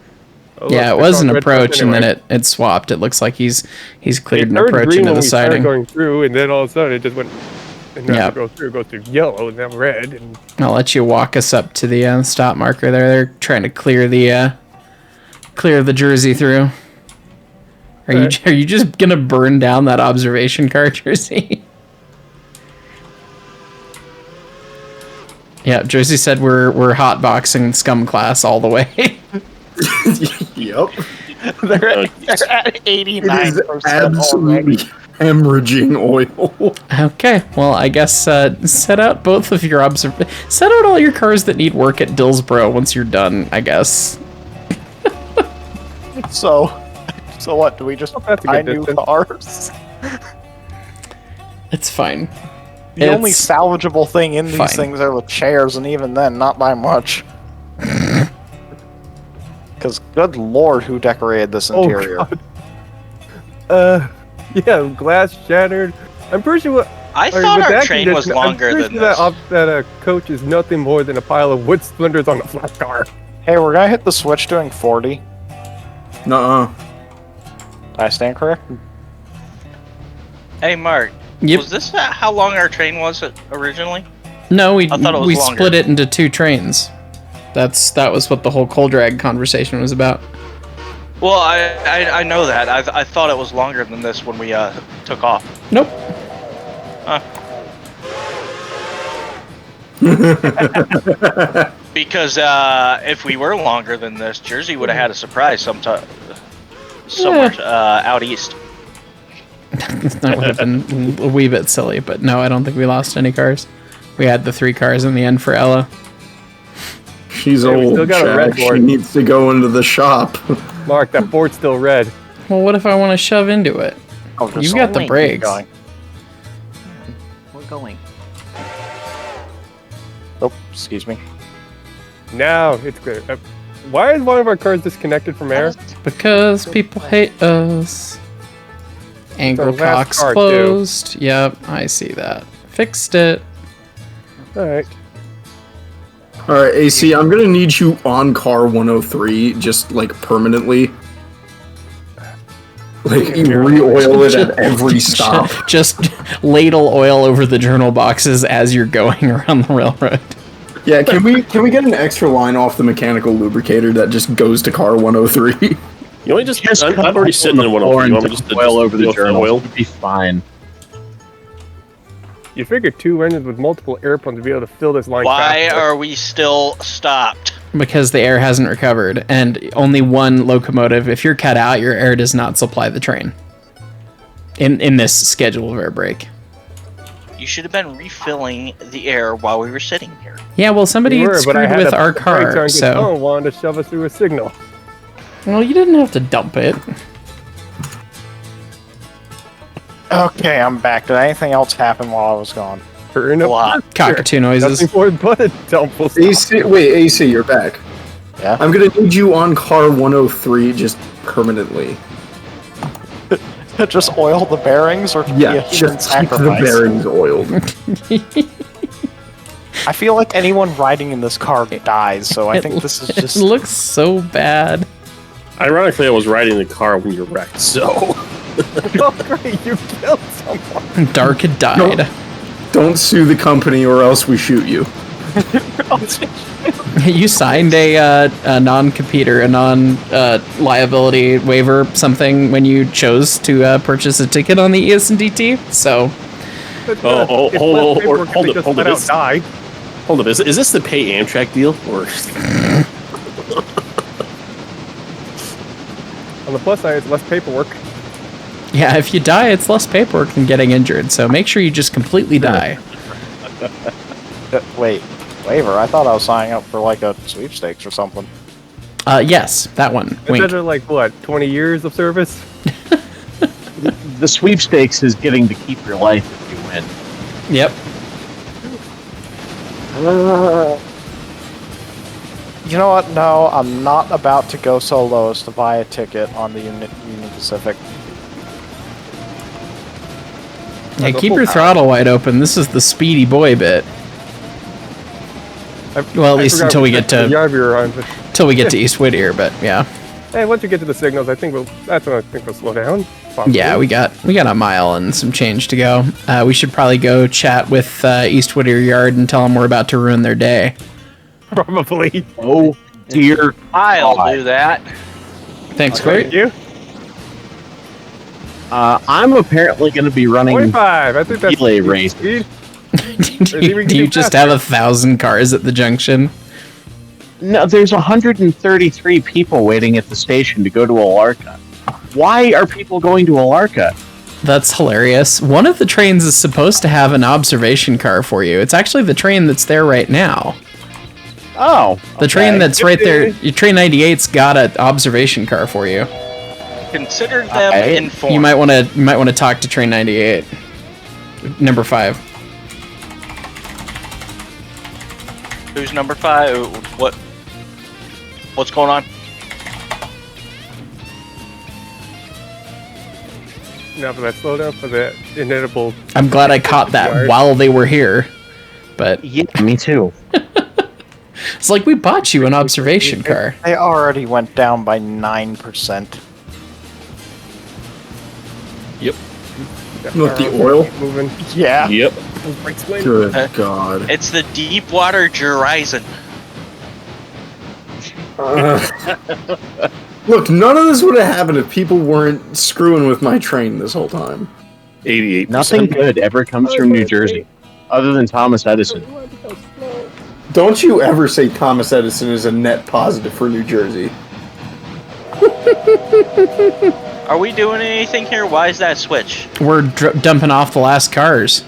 Oh, Yeah, look, it was they're an on red approach, lights and then anyway. it swapped. It looks like he's cleared It an turned approach green into when the we started siding. going through, and then all of a sudden it just went. And now Yep. to go through, it goes to yellow and now red. And I'll let you walk us up to the stop marker there. They're trying to clear the Jersey through. Are you just gonna burn down that observation car, Jersey? Yeah, Jersey said we're hotboxing scum class all the way. Yep. they're at 89%. It is absolutely hemorrhaging oil. Okay, well, I guess set out both of your set out all your cars that need work at Dillsboro once you're done, I guess. So what? Do we just buy new cars? It's fine. The only salvageable thing in these fine. things are the chairs, and even then, not by much. Because, good lord, who decorated this interior? Yeah, glass shattered. I'm pretty sure what. I thought our train was longer than this. That a coach is nothing more than a pile of wood splinters on a flat car. Hey, we're gonna hit the switch doing 40. Nuh-uh. Did I stand correct? Hey, Mark. Yep. Was this how long our train was originally? No, we I thought it was longer. split it into 2 trains. That was what the whole coal drag conversation was about. Well, I know that. I thought it was longer than this when we took off. Nope. Because if we were longer than this, Jersey would have had a surprise somewhere out east. That would have been a wee bit silly, but no, I don't think we lost any cars. We had the 3 cars in the end for Ella. She's we old, still got a red Jack. She board. needs to go into the shop. Mark, that board's still red. Well, what if I want to shove into it? Oh, You've got the brakes. We're going. Oh, excuse me. Now it's clear. Why is one of our cars disconnected from air? Because people hate us. Angle The last cocks car, too. closed. Yep, I see that. Fixed it. Alright. Alright, AC, I'm gonna need you on car 103, just, like, permanently. Like, you re-oil it at every stop. Just ladle oil over the journal boxes as you're going around the railroad. Yeah, can we get an extra line off the mechanical lubricator that just goes to car 103? You only just I'm already sitting in one of them. You want me just to oil over the just journal. oil? It'd be fine. You figure 2 engines with multiple airplanes would be able to fill this line. Why faster. are we still stopped? Because the air hasn't recovered, and only one locomotive. If you're cut out, your air does not supply the train. In this schedule of air break. You should have been refilling the air while we were sitting here. Yeah, well, somebody We were, but I screwed had with to our put the brakes on car, 'cause so. someone wanted to shove us through a signal. Well, you didn't have to dump it. Okay, I'm back. Did anything else happen while I was gone? Cockatoo noises. Nothing more but a dump full stop. AC, wait, AC, you're back. Yeah? I'm gonna need you on car 103 just permanently. Just oil the bearings, or be a human just keep the sacrifice? bearings oiled. I feel like anyone riding in this car dies, so I think this is just. It looks so bad. Ironically, I was riding the car when you wrecked, so. Oh, great, you killed someone. Dark had died. Don't sue the company or else we shoot you. You signed a non-compete or a non-liability waiver something when you chose to purchase a ticket on the ES&DT, so... Hold up. Is this the pay Amtrak deal? Or... On the plus side, it's less paperwork. Yeah, if you die, it's less paperwork than getting injured, so make sure you just completely die. Wait, waiver? I thought I was signing up for like a sweepstakes or something. Yes, that one. Wink. Instead of like, what, 20 years of service? The sweepstakes is getting to keep your life if you win. Yep. You know what? No, I'm not about to go so low as to buy a ticket on the Union Pacific. Yeah, keep your throttle wide open. This is the speedy boy bit. Well, at least until we get to East Whittier, but yeah. Hey, once you get to the signals, that's when I think we'll slow down. Possibly. Yeah, we got a mile and some change to go. We should probably go chat with East Whittier Yard and tell them we're about to ruin their day. Probably. Oh dear. I'll do that. Thanks, Corey. Thank you. I'm apparently going to be running 25. I think that's relay race. Speed. do you just have 1,000 cars at the junction? No, there's 133 people waiting at the station to go to Alarka. Why are people going to Alarka? That's hilarious. One of the trains is supposed to have an observation car for you. It's actually the train that's there right now. Oh, okay. The train that's right there. Your train 98's got an observation car for you. Consider them informed. You might want to talk to train 98, number 5. Who's number 5? What's going on? Now for that slowdown for the inevitable. I'm glad I caught that while they were here, but yeah, me too. It's like we bought you an observation car. They already went down by 9%. Yep. Look, the oil moving. Yeah. Yep. Good God. It's the Deepwater Horizon. Look, none of this would have happened if people weren't screwing with my train this whole time. 88%. Nothing good ever comes from New Jersey, other than Thomas Edison. Don't you ever say Thomas Edison is a net positive for New Jersey. Are we doing anything here? Why is that switch? We're dumping off the last cars.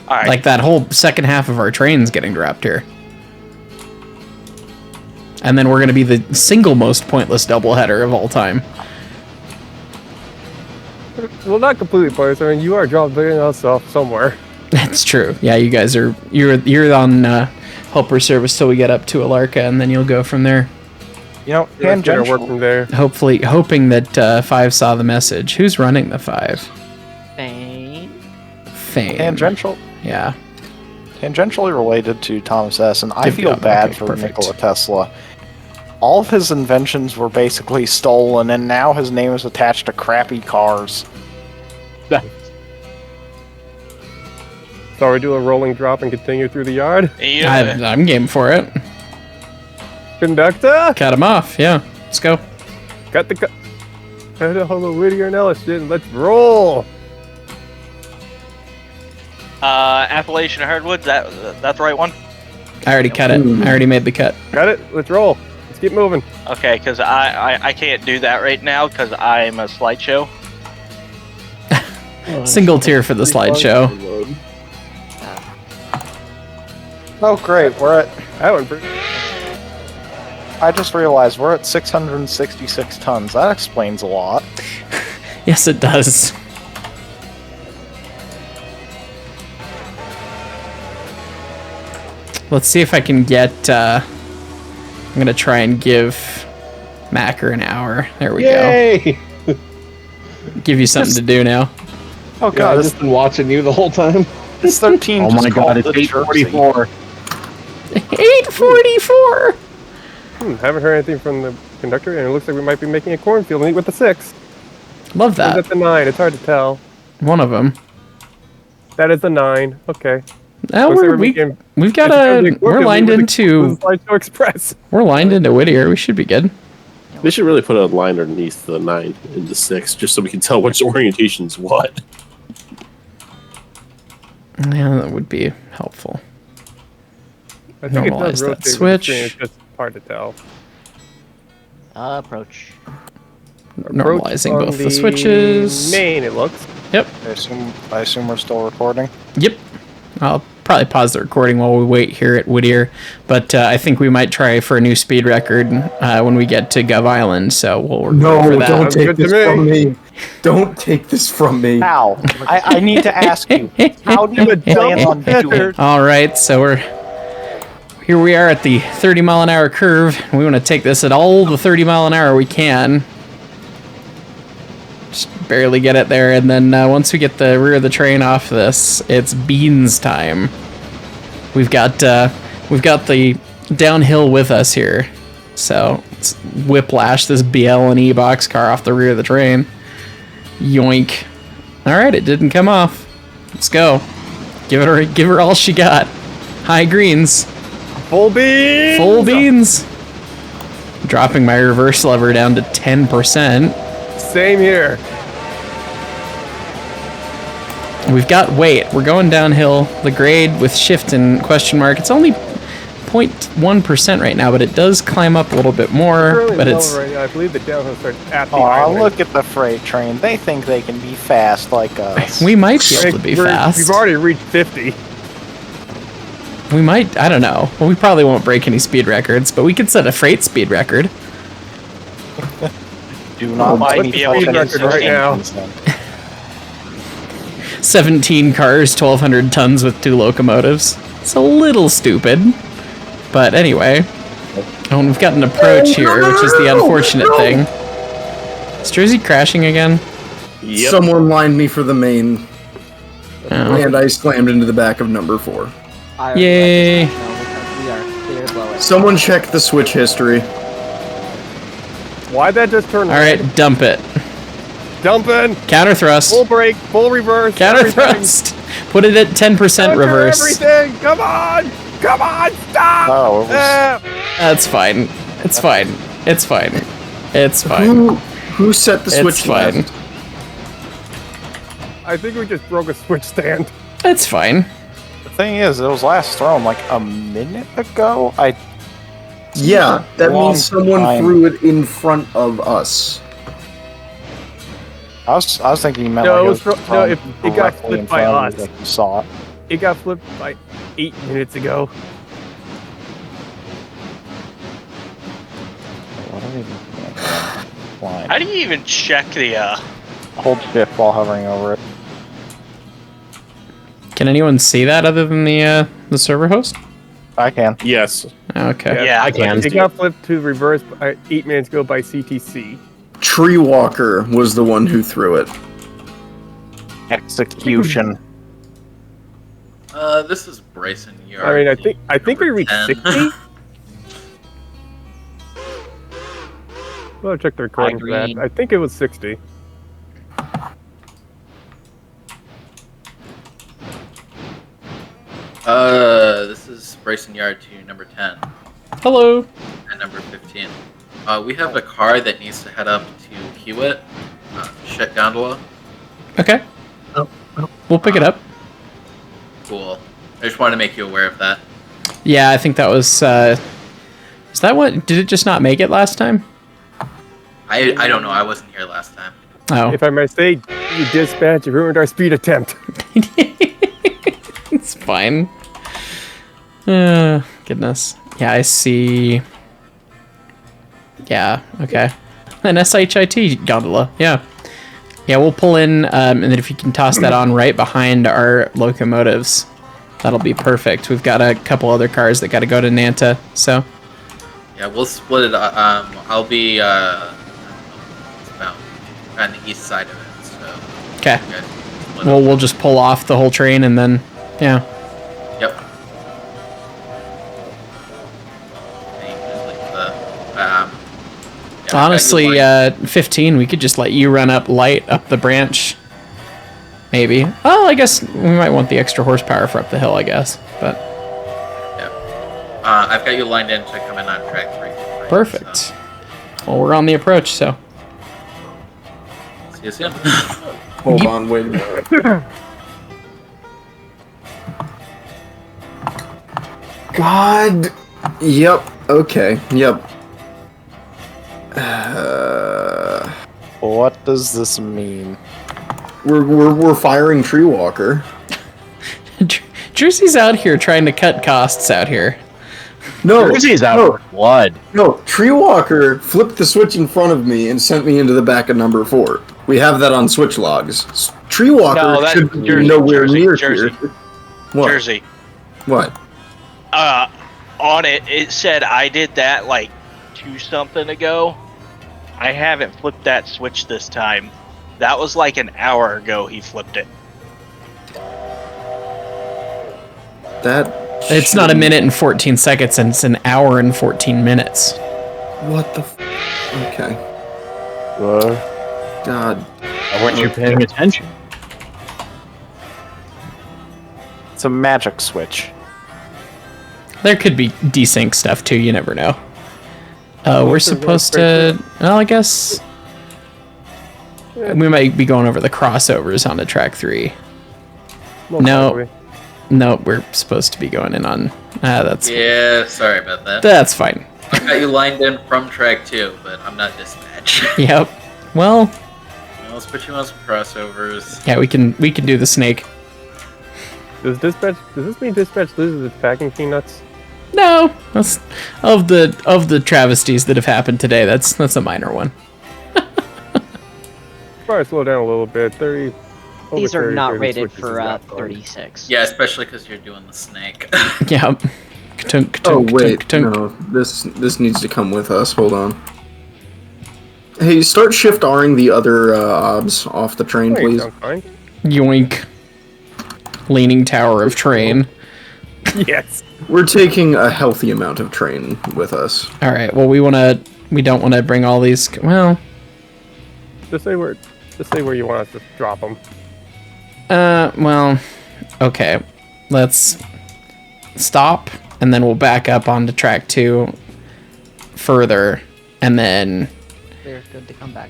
All right. Like that whole second half of our train's getting dropped here. And then we're going to be the single most pointless doubleheader of all time. Well, not completely pointless. I mean, you are dropping us off somewhere. That's true. Yeah, you guys are. You're on helper service till we get up to Alarka, and then you'll go from there. You know, work from there. Hopefully, hoping that 5 saw the message. Who's running the 5? Fame. Tangential. Yeah. Tangentially related to Thomas Edison, I Divvy feel up. bad Okay, for perfect. Nikola Tesla. All of his inventions were basically stolen, and now his name is attached to crappy cars. So we do a rolling drop and continue through the yard. Yeah. I'm game for it. Conductor, Cut him off. Yeah, let's go. cut the. Hello, Whittier and Ellison. Let's roll. Appalachian Hardwoods. That's the right one. I already cut it. I already made the cut. Got it. Let's roll. Let's keep moving. Okay, because I can't do that right now because I'm a slideshow. Single tier for the slideshow. Oh, great. We're at. That one. I just realized we're at 666 tons. That explains a lot. Yes, it does. Let's see if I can get. I'm gonna try and give Macker an hour. There we go. Yay! give you something to do now. Oh Yeah, god, I've this, just been watching you the whole time. this 13 Oh just my called god, it's the Jersey. 8:44. 8:44. Haven't heard anything from the conductor, and it looks like we might be making a cornfield meet with the 6. Love Or is that. that the 9? It's hard to tell. One of them. That is the 9. Okay. Oh, Looks like we've got we're lined into Express. We're lined into Whittier. We should be good. They should really put a line underneath the 9 and the 6, just so we can tell which orientation's what. Yeah, that would be helpful. I think Normalize it does that rotate with the switch. screen, it's just hard to tell. Approach. Normalizing on both the switches. Main, it looks. Yep. I assume we're still recording. Yep. I'll probably pause the recording while we wait here at Whittier, but I think we might try for a new speed record when we get to Gov Island, so we'll record for that. Don't take this from me. Don't take this from me. How? I need to ask you. How do you plan on doing? All right, so here we are at the 30-mile-an-hour curve. We want to take this at all the 30-mile-an-hour we can. Just barely get it there, and then once we get the rear of the train off this, it's beans time. We've got the downhill with us here, so let's whiplash this BL&E boxcar off the rear of the train. Yoink! All right, it didn't come off. Let's go. Give her all she got. High greens. Full beans. Full beans. Dropping my reverse lever down to 10%. Same here. We're going downhill. The grade with shift and question mark, it's only 0.1% right now, but it does climb up a little bit more. But it's right now. I believe the downhill starts at the Oh, island. look at the freight train. They think they can be fast like us. we might be able to be fast. We've already reached 50. We might, I don't know. Well, we probably won't break any speed records, but we could set a freight speed record. Do not buy What's any the speed record right now? 17 cars, 1,200 tons with 2 locomotives. It's a little stupid, but anyway. Oh, and we've got an approach here, which is the unfortunate thing. Is Jersey crashing again? Yep. Someone lined me for the main, and I slammed into the back of number 4. Yay! We are clear below it. Someone check the switch history. Why'd that just turn All right, dump it. Dumping. Counter thrust. Full brake. Full reverse. Counter thrust. Put it at 10% reverse. Everything. Come on. Come on. Stop. Oh, it was... That's fine. It's fine. It's fine. It's fine. Who set the switch? It's fine. left? I think we just broke a switch stand. It's fine. The thing is, it was last thrown like a minute ago. Yeah, that Long means someone time. threw it in front of us. I was thinking you meant No, like it was from no, it got directly flipped in by front of us. you, like you saw it. It got flipped like 8 minutes ago. What are we looking at? Flying. How do you even check the Hold shift while hovering over it. Can anyone see that other than the server host? I can. Yes. Okay. Yeah, I can. It got flipped to reverse 8 minutes ago by CTC. Tree Walker was the one who threw it. Execution. This is Bryson. I mean, I think we reached 60. Well, check the recording for that. I think it was 60. This is Bryson Yard to number 10. Hello. And number 15. We have a car that needs to head up to Hewitt. Shut gondola. Okay. We'll pick it up. Cool. I just wanted to make you aware of that. Yeah, I think that was. Is that what? Did it just not make it last time? I don't know. I wasn't here last time. Oh. If I may say, you dispatch, you ruined our speed attempt. It's fine. Goodness. Yeah, I see. Yeah, okay. An SHIT gondola, yeah. Yeah, we'll pull in, and then if you can toss that on right behind our locomotives, that'll be perfect. We've got a couple other cars that got to go to Nanta, so. Yeah, we'll split it. I'll be about on the east side of it. So. Okay. Well, we'll just pull off the whole train and then, yeah. Yep. Honestly, 15, we could just let you run up light up the branch. Maybe. Well, I guess we might want the extra horsepower for up the hill, I guess. But yeah. I've got you lined in to come in on track 3. Perfect. So. Well, we're on the approach, so. See you soon. Hold on, wait a minute. God. Yep. Okay. Yep. What does this mean? We're firing Tree Walker. Jersey's out here trying to cut costs out here. No, Jersey's out for blood. No, Tree Walker flipped the switch in front of me and sent me into the back of number 4. We have that on switch logs. Tree Walker should be nowhere near here. What? Jersey. What? On it said I did that like 2 something ago. I haven't flipped that switch this time. That was like an hour ago he flipped it. It's not a minute and 14 seconds, and it's an hour and 14 minutes. What the okay. God. Why weren't you paying attention? It's a magic switch. There could be desync stuff too, you never know. We're supposed to... Well, I guess... We might be going over the crossovers onto track 3. No, we're supposed to be going in on... that's... Yeah, sorry about that. That's fine. I got you lined in from track 2, but I'm not dispatch. Yep. Well, let's put you on some crossovers. yeah, we can do the snake. Does this mean dispatch loses its packing peanuts? No, that's of the travesties that have happened today. That's a minor one. Probably slow down a little bit. 30. These are 30, not 30 rated switches for is not 36. Yeah, especially because you're doing the snake. Yeah. Oh wait, no. This needs to come with us. Hold on. Hey, start shift R-ing the other obs off the train, please. Yoink. Leaning tower of train. Yes. We're taking a healthy amount of train with us. All right. Well, we don't want to bring all these. Well, Just say where you want us to drop them. Well, okay. Let's stop, and then we'll back up onto track 2 further, and then... They're good to come back.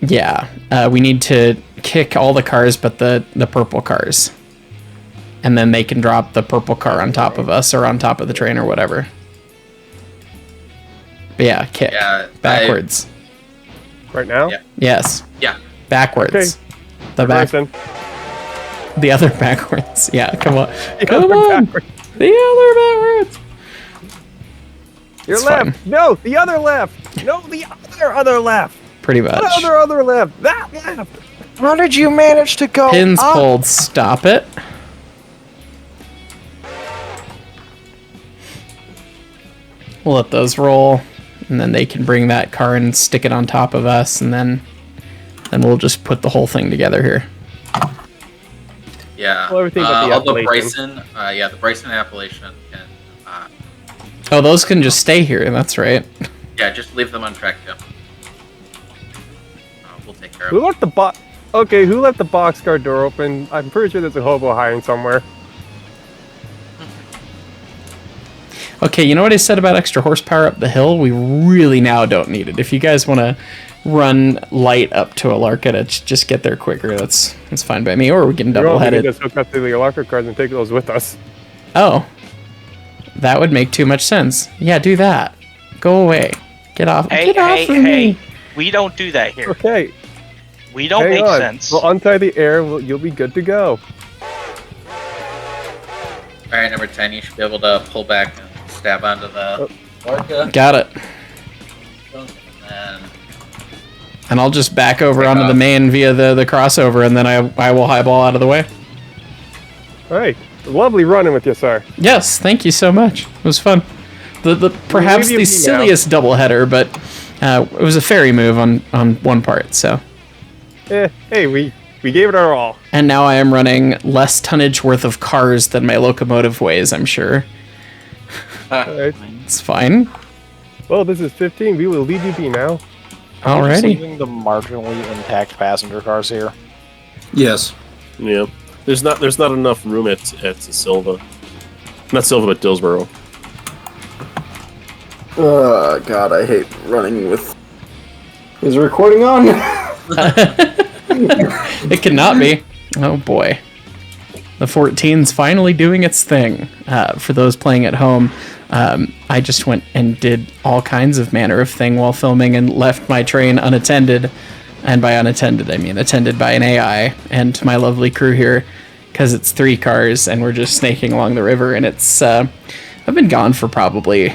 Yeah, we need to kick all the cars but the purple cars. And then they can drop the purple car on top of us, or on top of the train, or whatever. But yeah, kick. Yeah, backwards. Right now? Yeah. Yes. Yeah. Backwards. Okay. The back. The other backwards. Yeah, come on. Come on. The other backwards. Your It's left. fine. No, the other left. No, the other left. Pretty much. The other left. That left. How did you manage to go Pins up? pulled. Stop it. We'll let those roll, and then they can bring that car and stick it on top of us, and then we'll just put the whole thing together here. Yeah. Well, everything but the all the Appalachian. Bryson, the Bryson Appalachian, and Oh, those can just stay here. That's right. yeah, just leave them on track 2. We'll take care of Who it. left the box? Okay, who left the boxcar door open? I'm pretty sure there's a hobo hiding somewhere. Okay, you know what I said about extra horsepower up the hill? We really now don't need it. If you guys want to run light up to Alarka to just get there quicker, that's fine by me. Or we can double head We're it. just hook up to the Alarka cars and take those with us. Oh, that would make too much sense. Yeah, do that. Go away. Get off. Get off of me. We don't do that here. Okay. We don't Hang make on. sense. We'll untie the air. You'll be good to go. Alright, number 10, you should be able to pull back and stab onto the Orca. Got it. And And I'll just back over onto the main via the crossover, and then I will highball out of the way. Hey, lovely running with you, sir. Yes, thank you so much. It was fun. Perhaps the silliest doubleheader, but It was a fairy move on one part, so. Hey, we gave it our all. And now I am running less tonnage worth of cars than my locomotive weighs, I'm sure. Alright. It's fine. Well, this is 15. We will leave you be now. Are we just Alrighty. leaving the marginally intact passenger cars here? Yes. Yeah. There's not enough room at Silva. Not Silva, but Dillsboro. God, I hate running with... Is the recording on? It cannot be. Oh boy. The 14's finally doing its thing. For those playing at home, I just went and did all kinds of manner of thing while filming and left my train unattended. And by unattended, I mean attended by an AI and my lovely crew here, because it's 3 cars and we're just snaking along the river. And it's, I've been gone for probably,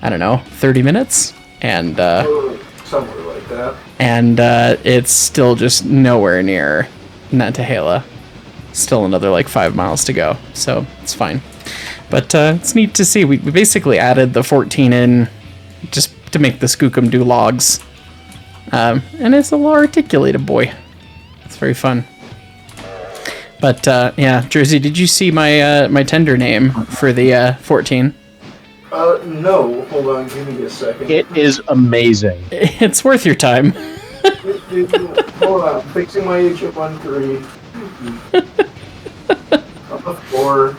I don't know, 30 minutes. And, Somewhere like that. And it's still just nowhere near Nantahala. Still another like 5 miles to go, so it's fine. But it's neat to see. We basically added the 14 in just to make the Skookum do logs. And it's a little articulated boy. It's very fun. But yeah, Jersey, did you see my my tender name for the 14? No. Hold on, give me a second. It is amazing. It's worth your time. Hold on, fixing my HF13. On the floor.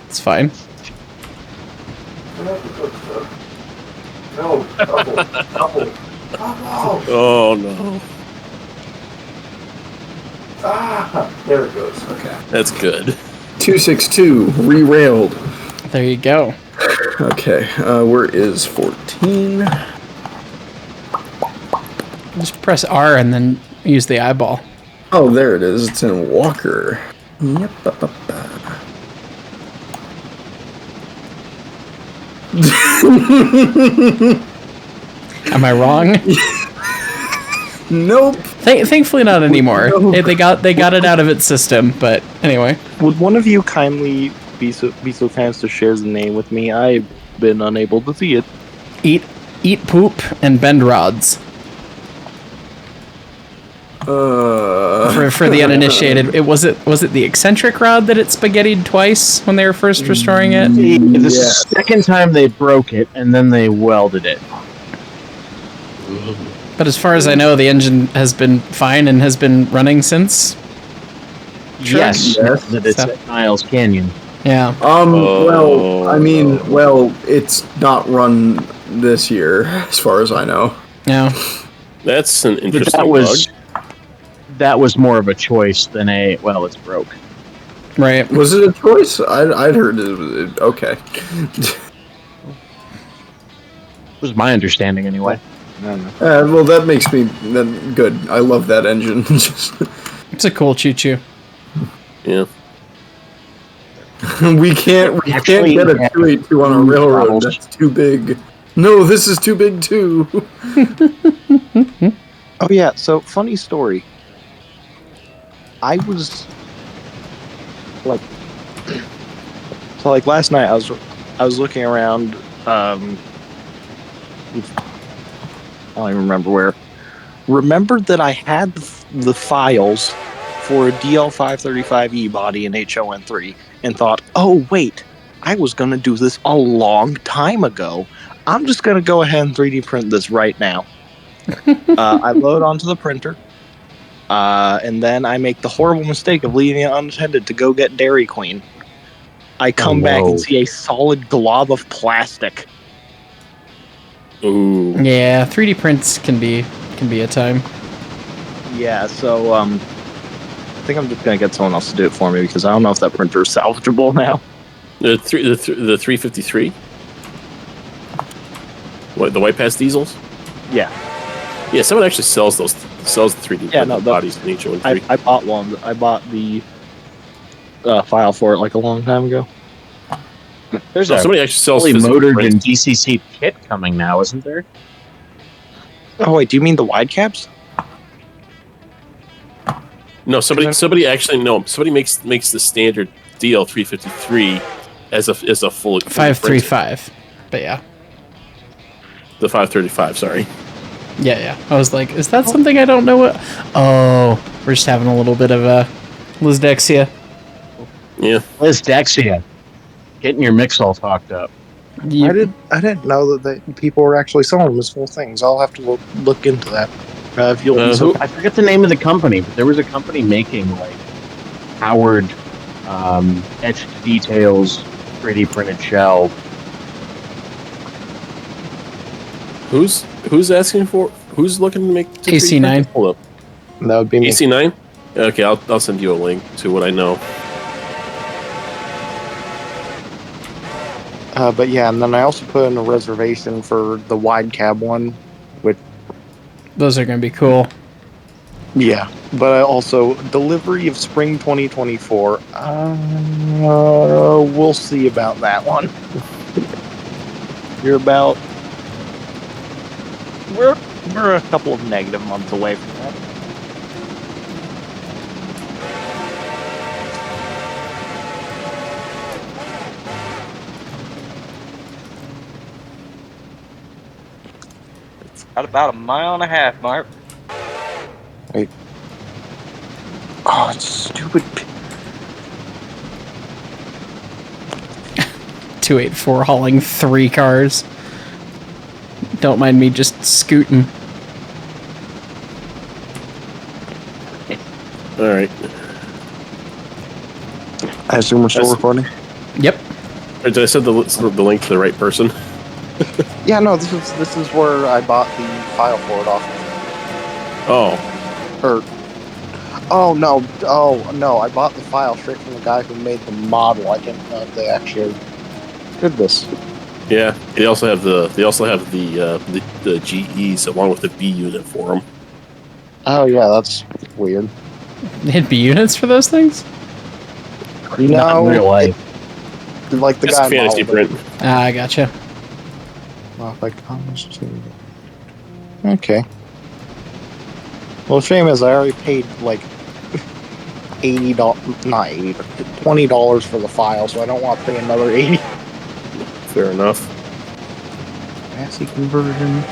It's fine. No, double. Oh no. There it goes. Okay. That's good. 262, re-railed. There you go. Okay, where is 14? Just press R and then use the eyeball. Oh, there it is. It's in Walker. Yep. Am I wrong? Nope. Thankfully, not anymore. Nope. They got it out of its system. But anyway, Would one of you kindly be so kind as to share the name with me? I've been unable to see it. eat poop and bend rods. For the uninitiated, was it the eccentric rod that it spaghettied twice when they were first restoring it? The second time they broke it, and then they welded it. But as far as I know, the engine has been fine and has been running since. Yes, that it's at Niles Canyon. Yeah. Well, it's not run this year, as far as I know. Yeah. That's an interesting That was more of a choice than it's broke. Right. Was it a choice? I'd heard it was okay. Was my understanding anyway. Well, that makes me good. I love that engine. It's a cool choo-choo. Yeah. we can't get a 282 on a railroad. That's too big. No, this is too big too. Oh yeah, so funny story. I was like last night I was looking around I don't even remember where. Remembered that I had the files for a DL535E body in HON3 and thought, oh wait, I was gonna do this a long time ago. I'm just gonna go ahead and 3D print this right now. I load onto the printer, and then I make the horrible mistake of leaving it unattended to go get Dairy Queen. I come back and see a solid glob of plastic. Ooh. Yeah, 3D prints can be a time. Yeah, so I think I'm just gonna get someone else to do it for me because I don't know if that printer is salvageable now. The 353. What, the White Pass diesels? Yeah. Yeah, someone actually sells the 3D bodies in each one. I bought one. I bought the file for it like a long time ago. There's somebody actually sells fully physical motored prints. and DCC kit coming now, isn't there? Oh wait, do you mean the wide caps? No, somebody makes the standard DL353 as a full 535. But yeah. The 535. Sorry. Yeah. I was like, is that something I don't know what? Oh, we're just having a little bit of a Lizdexia. Yeah. Lizdexia. Getting your mix all talked up. I didn't know that people were actually selling them as full things. I'll have to look into that. If you'll I forget the name of the company, but there was a company making like Howard etched details, 3D printed shell. Who's asking for? Who's looking to make AC9? Hold up. That would be me. AC9. Okay, I'll send you a link to what I know. But yeah, and then I also put in a reservation for the wide cab one, which Those are going to be cool. yeah. But I also delivery of spring 2024. We'll see about that one. We're a couple of negative months away from that. Got about a mile and a half, Mark. Wait. Oh, it's stupid. 284 hauling 3 cars. Don't mind me just scooting. All right. I assume we're still recording. Yep. Or did I send the link to the right person? Yeah, no. This is where I bought the file for it off. Oh no! I bought the file straight from the guy who made the model. I didn't know they actually did this. Yeah. They also have the GEs along with the B unit for them. Oh yeah, that's weird. They had B units for those things? No, Not in real life. Like the It's guy fantasy modeled print. it. Ah, I gotcha. Well, if I comes to okay. Well, the shame is I already paid like $80, not $80, but $20 for the file, so I don't want to pay another $80. Fair enough. Massey conversion.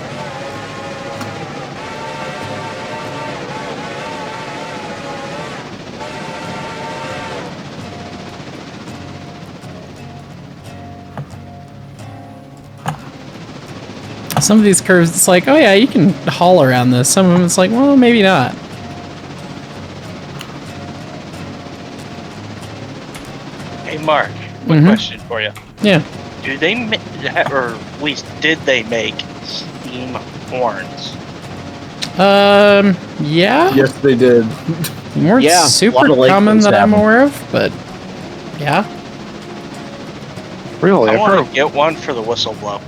Some of these curves, it's like, oh yeah, you can haul around this. Some of them, it's like, well, maybe not. Hey, Mark, quick question for you. Yeah. Do they, or at least did they make steam horns? Yeah. Yes, they did. They weren't Yeah, a lot super of lake common ones that have I'm them. aware of, but yeah. Really, I I've want to get one for the whistle blow.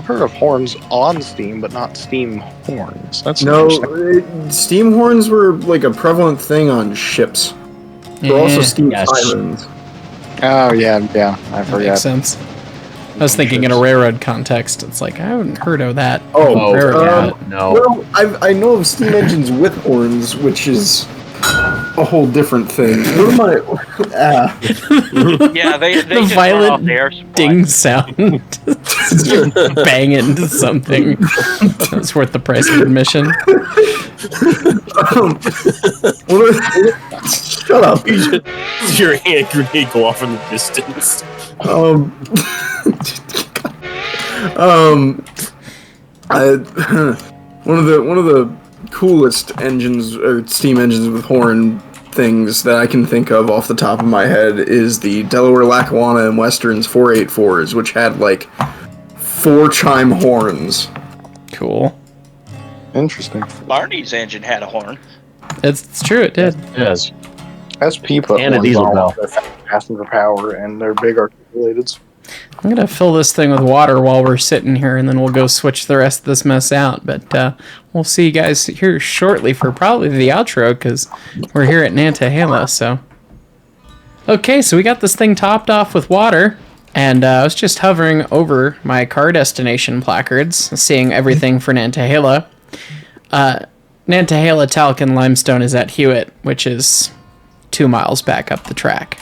heard of horns on Steam, but not steam horns. That's No, interesting. steam horns were like a prevalent thing on ships. There were also steam sirens. Oh yeah, I That forgot. makes sense. I was thinking in a railroad context, it's like, I haven't heard of that. Oh, railroad. No. Well, I know of steam engines with horns, which is a whole different thing. What am I? Yeah, they The just violent run off the air supply. ding sound. You're banging into something. That's worth the price of admission. Shut up. Your hand grenade go off in the distance. One of the coolest engines or steam engines with horn things that I can think of off the top of my head is the Delaware Lackawanna and Westerns 484s, which had like 4 chime horns. Cool. Interesting. Barney's engine had a horn. It's true, it did. It is. SP put And a horns diesel on bell. their passenger power and their big articulated. I'm gonna fill this thing with water while we're sitting here, and then we'll go switch the rest of this mess out. But we'll see you guys here shortly for probably the outro, because we're here at Nantahala, so. Okay, so we got this thing topped off with water, and I was just hovering over my car destination placards, seeing everything for Nantahala. Nantahala Talc and Limestone is at Hewitt, which is 2 miles back up the track.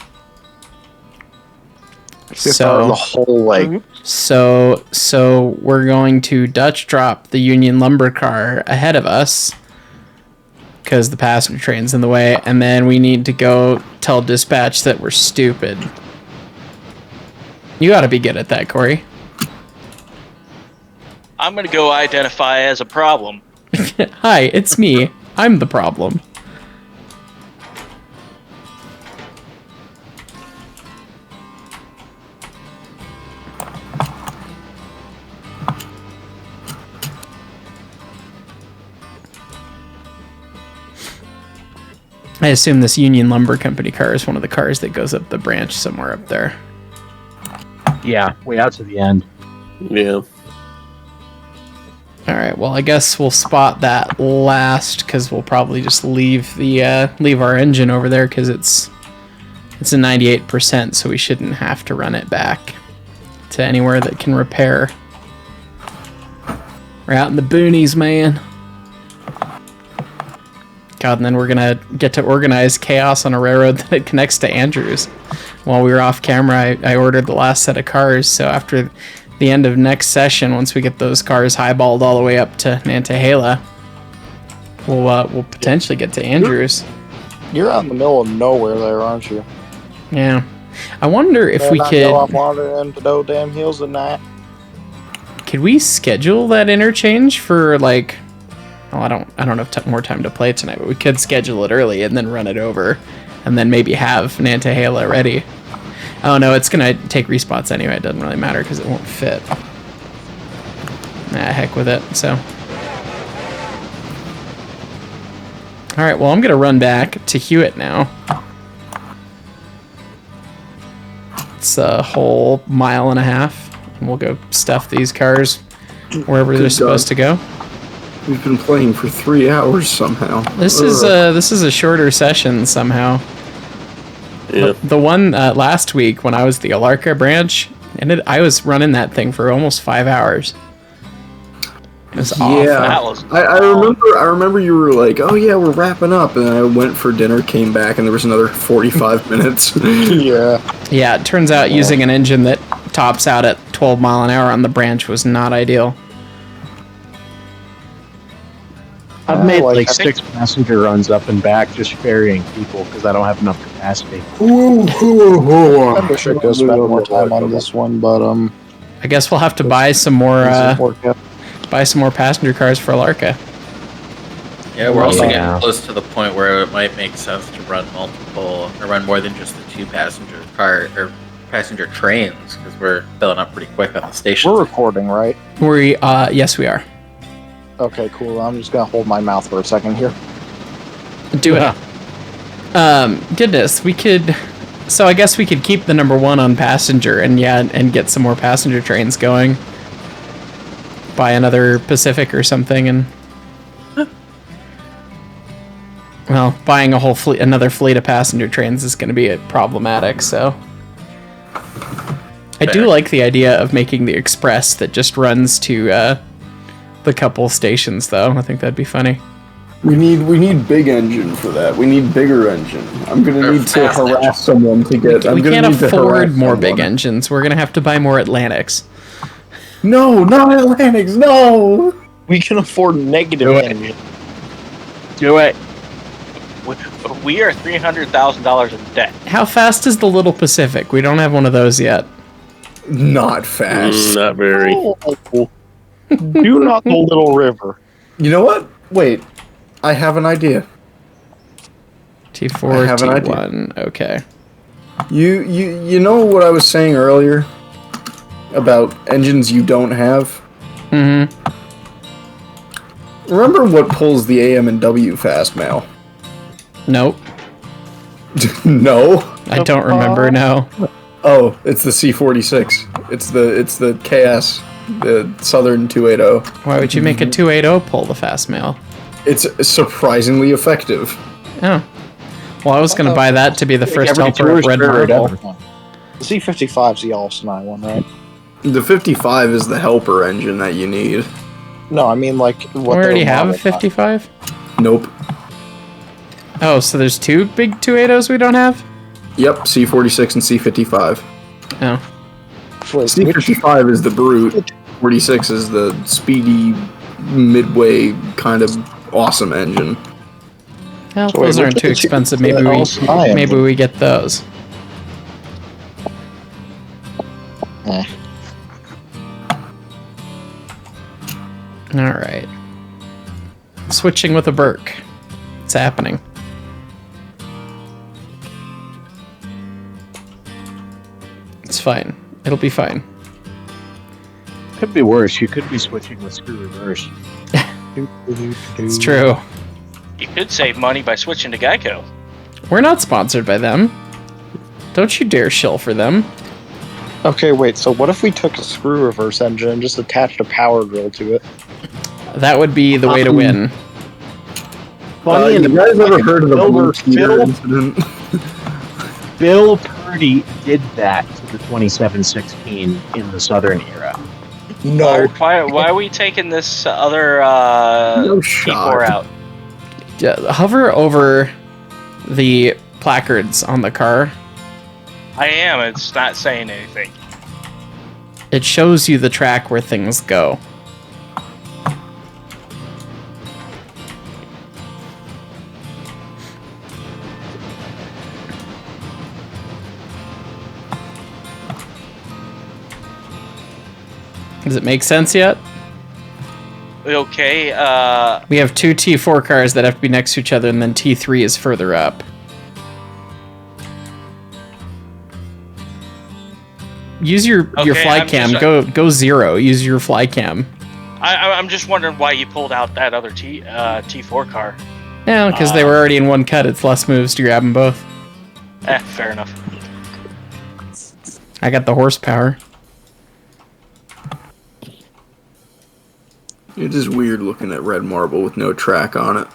The whole leg. So we're going to Dutch drop the Union lumber car ahead of us because the passenger train's in the way, and then we need to go tell dispatch that we're stupid. You gotta be good at that, Corey. I'm gonna go identify as a problem. Hi, it's me. I'm the problem. I assume this Union Lumber Company car is one of the cars that goes up the branch somewhere up there. Yeah, way out to the end. Yeah. Alright, well I guess we'll spot that last because we'll probably just leave the leave our engine over there because it's a 98%, so we shouldn't have to run it back to anywhere that can repair. We're out in the boonies, man. God, and then we're gonna get to organize chaos on a railroad that connects to Andrews. While we were off camera, I ordered the last set of cars, so after the end of next session, once we get those cars highballed all the way up to Nantahala, we'll potentially get to Andrews. You're out in the middle of nowhere there, aren't you? Yeah. I wonder if we I could... know I'm wandering into those damn hills at night. Could we schedule that interchange for, like... Well, I don't have more time to play tonight, but we could schedule it early and then run it over, and then maybe have Nantahala ready. Oh no, it's gonna take respawns anyway. It doesn't really matter because it won't fit. Nah, heck with it. So, all right. Well, I'm gonna run back to Hewitt now. It's a whole mile and a half, and we'll go stuff these cars wherever they're supposed to go. We've been playing for 3 hours somehow. This is a shorter session somehow. Yeah. The one last week when I was the Alarka branch, and I was running that thing for almost 5 hours. It was awful. Yeah, I remember you were like, "Oh yeah, we're wrapping up," and I went for dinner, came back, and there was another 45 minutes. Yeah, it turns out using an engine that tops out at 12 mile an hour on the branch was not ideal. I've made like 6 passenger runs up and back just ferrying people because I don't have enough capacity. I wish I could spend more time on this one, but I guess we'll have to buy some more passenger cars for Alarka. Yeah, we're also getting close to the point where it might make sense to run more than just the 2 passenger car or passenger trains because we're filling up pretty quick on the station. We're recording, right? Yes, we are. Okay, cool. I'm just gonna hold my mouth for a second here. Do it. Goodness, we could. So I guess we could keep the number 1 on passenger and get some more passenger trains going. Buy another Pacific or something, and well, buying a whole fleet, another fleet of passenger trains is going to be problematic. So I do like the idea of making the express that just runs to the couple stations, though. I think that'd be funny. We need big engine for that. We need bigger engine. I'm gonna need to harass someone to get. We can't afford more big engines. We're gonna have to buy more Atlantics. No, not Atlantics. No. We can afford negative engine. Do it. We are $300,000 in debt. How fast is the Little Pacific? We don't have one of those yet. Not fast. Not very. Do not the Little River. You know what? Wait, I have an idea. T4, T1, okay. You know what I was saying earlier about engines you don't have? Mm-hmm. Remember what pulls the AM and W fast mail? Nope. No? I don't remember, no. Oh, it's the C46. It's the KS, the Southern 280. Why would you make a 280 pull the fast mail? It's surprisingly effective. Oh. Well, I was going to buy that to be the first helper of Red Marble. The C55's the Austin one, right? The 55 is the helper engine that you need. No, I mean like what we already have a 55? Nope. Oh, so there's 2 big 280s we don't have? Yep, C46 and C55. Oh. C55 is the brute. 46 is the speedy, midway kind of awesome engine. Well, those aren't too expensive. Maybe we get those. All right. Switching with a Burke. It's happening. It's fine. It'll be fine. Could be worse. You could be switching with screw reverse. It's true. You could save money by switching to Geico. We're not sponsored by them. Don't you dare shill for them. Okay, wait, so what if we took a screw reverse engine and just attached a power drill to it? That would be the way to win. You guys ever heard of the Blue Peter incident? Bill Purdy did that to the 2716 in the Southern era. No. Why are we taking this other T4 out? Yeah, hover over the placards on the car. I am. It's not saying anything. It shows you the track where things go. Does it make sense yet? Okay, We have two T4 cars that have to be next to each other, and then T3 is further up. Use your fly cam. Go 0. Use your fly cam. I'm just wondering why you pulled out that other T4 car. Yeah, because they were already in one cut. It's less moves to grab them both. Fair enough. I got the horsepower. It is weird looking at red marble with no track on it.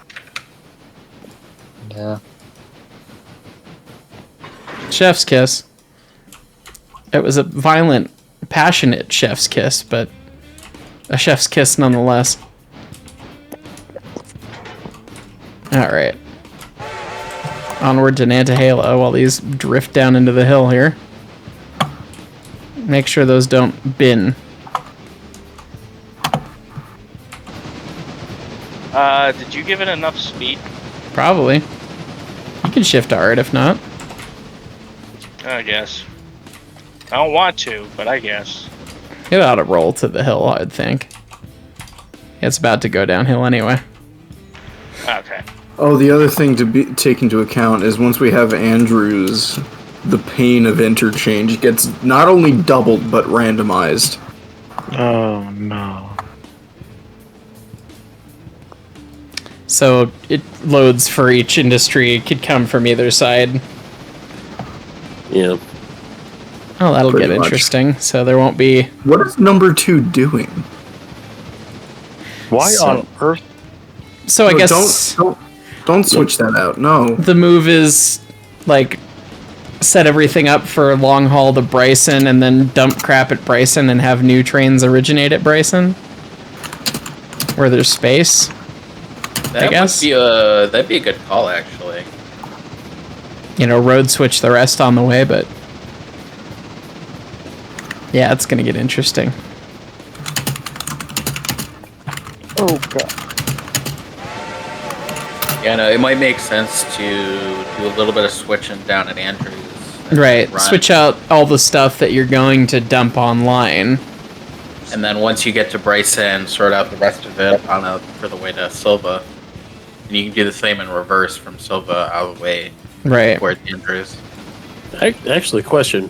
Yeah. Chef's kiss. It was a violent, passionate chef's kiss, but a chef's kiss nonetheless. Alright. Onward to Nantahala while these drift down into the hill here. Make sure those don't bin. Did you give it enough speed? Probably. You can shift to art if not. I guess. I don't want to, but I guess. It ought to roll to the hill, I'd think. It's about to go downhill anyway. Okay. Oh, the other thing to take into account is once we have Andrews, the pain of interchange gets not only doubled, but randomized. Oh, no. So it loads for each industry. It could come from either side. Yeah. Oh, that'll Pretty get much. interesting. So there won't be... What is number 2 doing? Why on earth? So I No, guess... Don't switch that out, no. The move is, like, set everything up for long haul to Bryson and then dump crap at Bryson and have new trains originate at Bryson? Where there's space? I guess. That'd be a good call, actually. You know, road switch the rest on the way, but... Yeah, it's gonna get interesting. Oh, God. Yeah, no, it might make sense to do a little bit of switching down at Andrews. Right, run. switch out all the stuff that you're going to dump online. And then once you get to Bryson, sort out the rest of it for the way to Silva. And you can do the same in reverse from Silva out of the way. Right. Towards Andrews. Actually, question.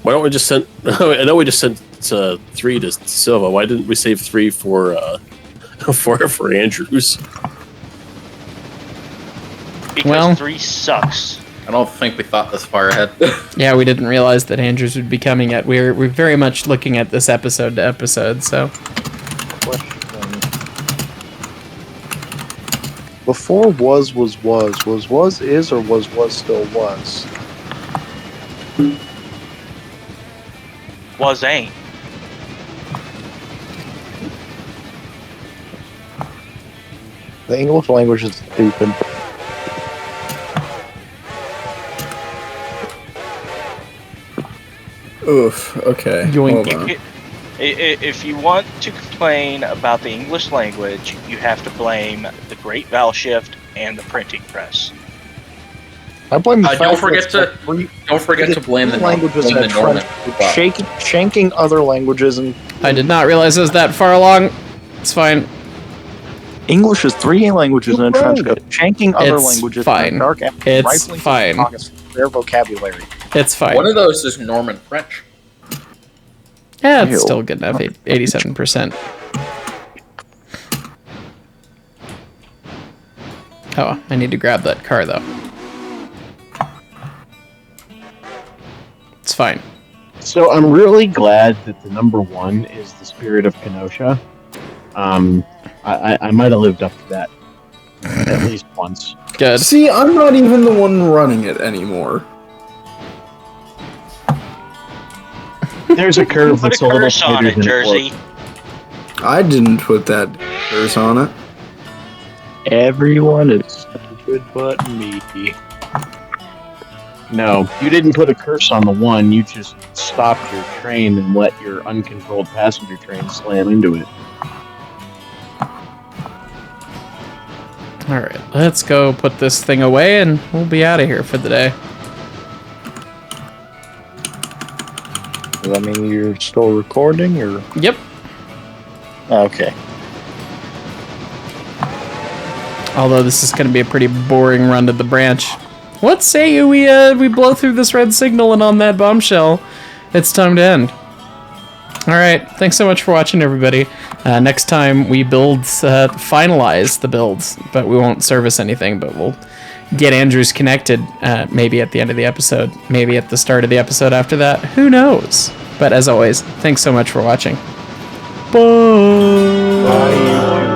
Why don't we just send... I know we just sent 3 to Silva. Why didn't we save 3 for Andrews? Because 3 sucks. I don't think we thought this far ahead. Yeah, we didn't realize that Andrews would be coming at... We're very much looking at this episode to episode, so... Before was, is, or was still was? Was ain't. The English language is stupid. Oof. Okay. Yoink. Hold on. If you want to complain about the English language, you have to blame the Great Vowel Shift and the printing press. I blame the Don't forget to blame the languages blame the that Norman. Wow. shanking other languages, and I did not realize it was that far along. It's fine. English is 3 languages in a trench coat. Shanking other It's languages fine. in dark alley, It's rifling fine. pockets, their vocabulary. It's fine. One of those is Norman French. Yeah, it's still good enough. 87%. Oh, I need to grab that car though. It's fine. So I'm really glad that the number 1 is the Spirit of Kenosha. I might have lived up to that at least once. Good. See, I'm not even the one running it anymore. There's a curve Put that's a a little curse on tighter it, than Jersey. I didn't put that curse on it. Everyone is good but me. No, you didn't put a curse on the 1. You just stopped your train and let your uncontrolled passenger train slam into it. Alright, let's go put this thing away and we'll be out of here for the day. Does that mean you're still recording, or? Yep. Okay. Although this is going to be a pretty boring run to the branch. What say you we blow through this red signal, and on that bombshell, it's time to end. Alright, thanks so much for watching, everybody. Next time we finalize the builds, but we won't service anything, but we'll get Andrews connected, maybe at the end of the episode, maybe at the start of the episode after that. Who knows? But as always, thanks so much for watching. Bye! Bye.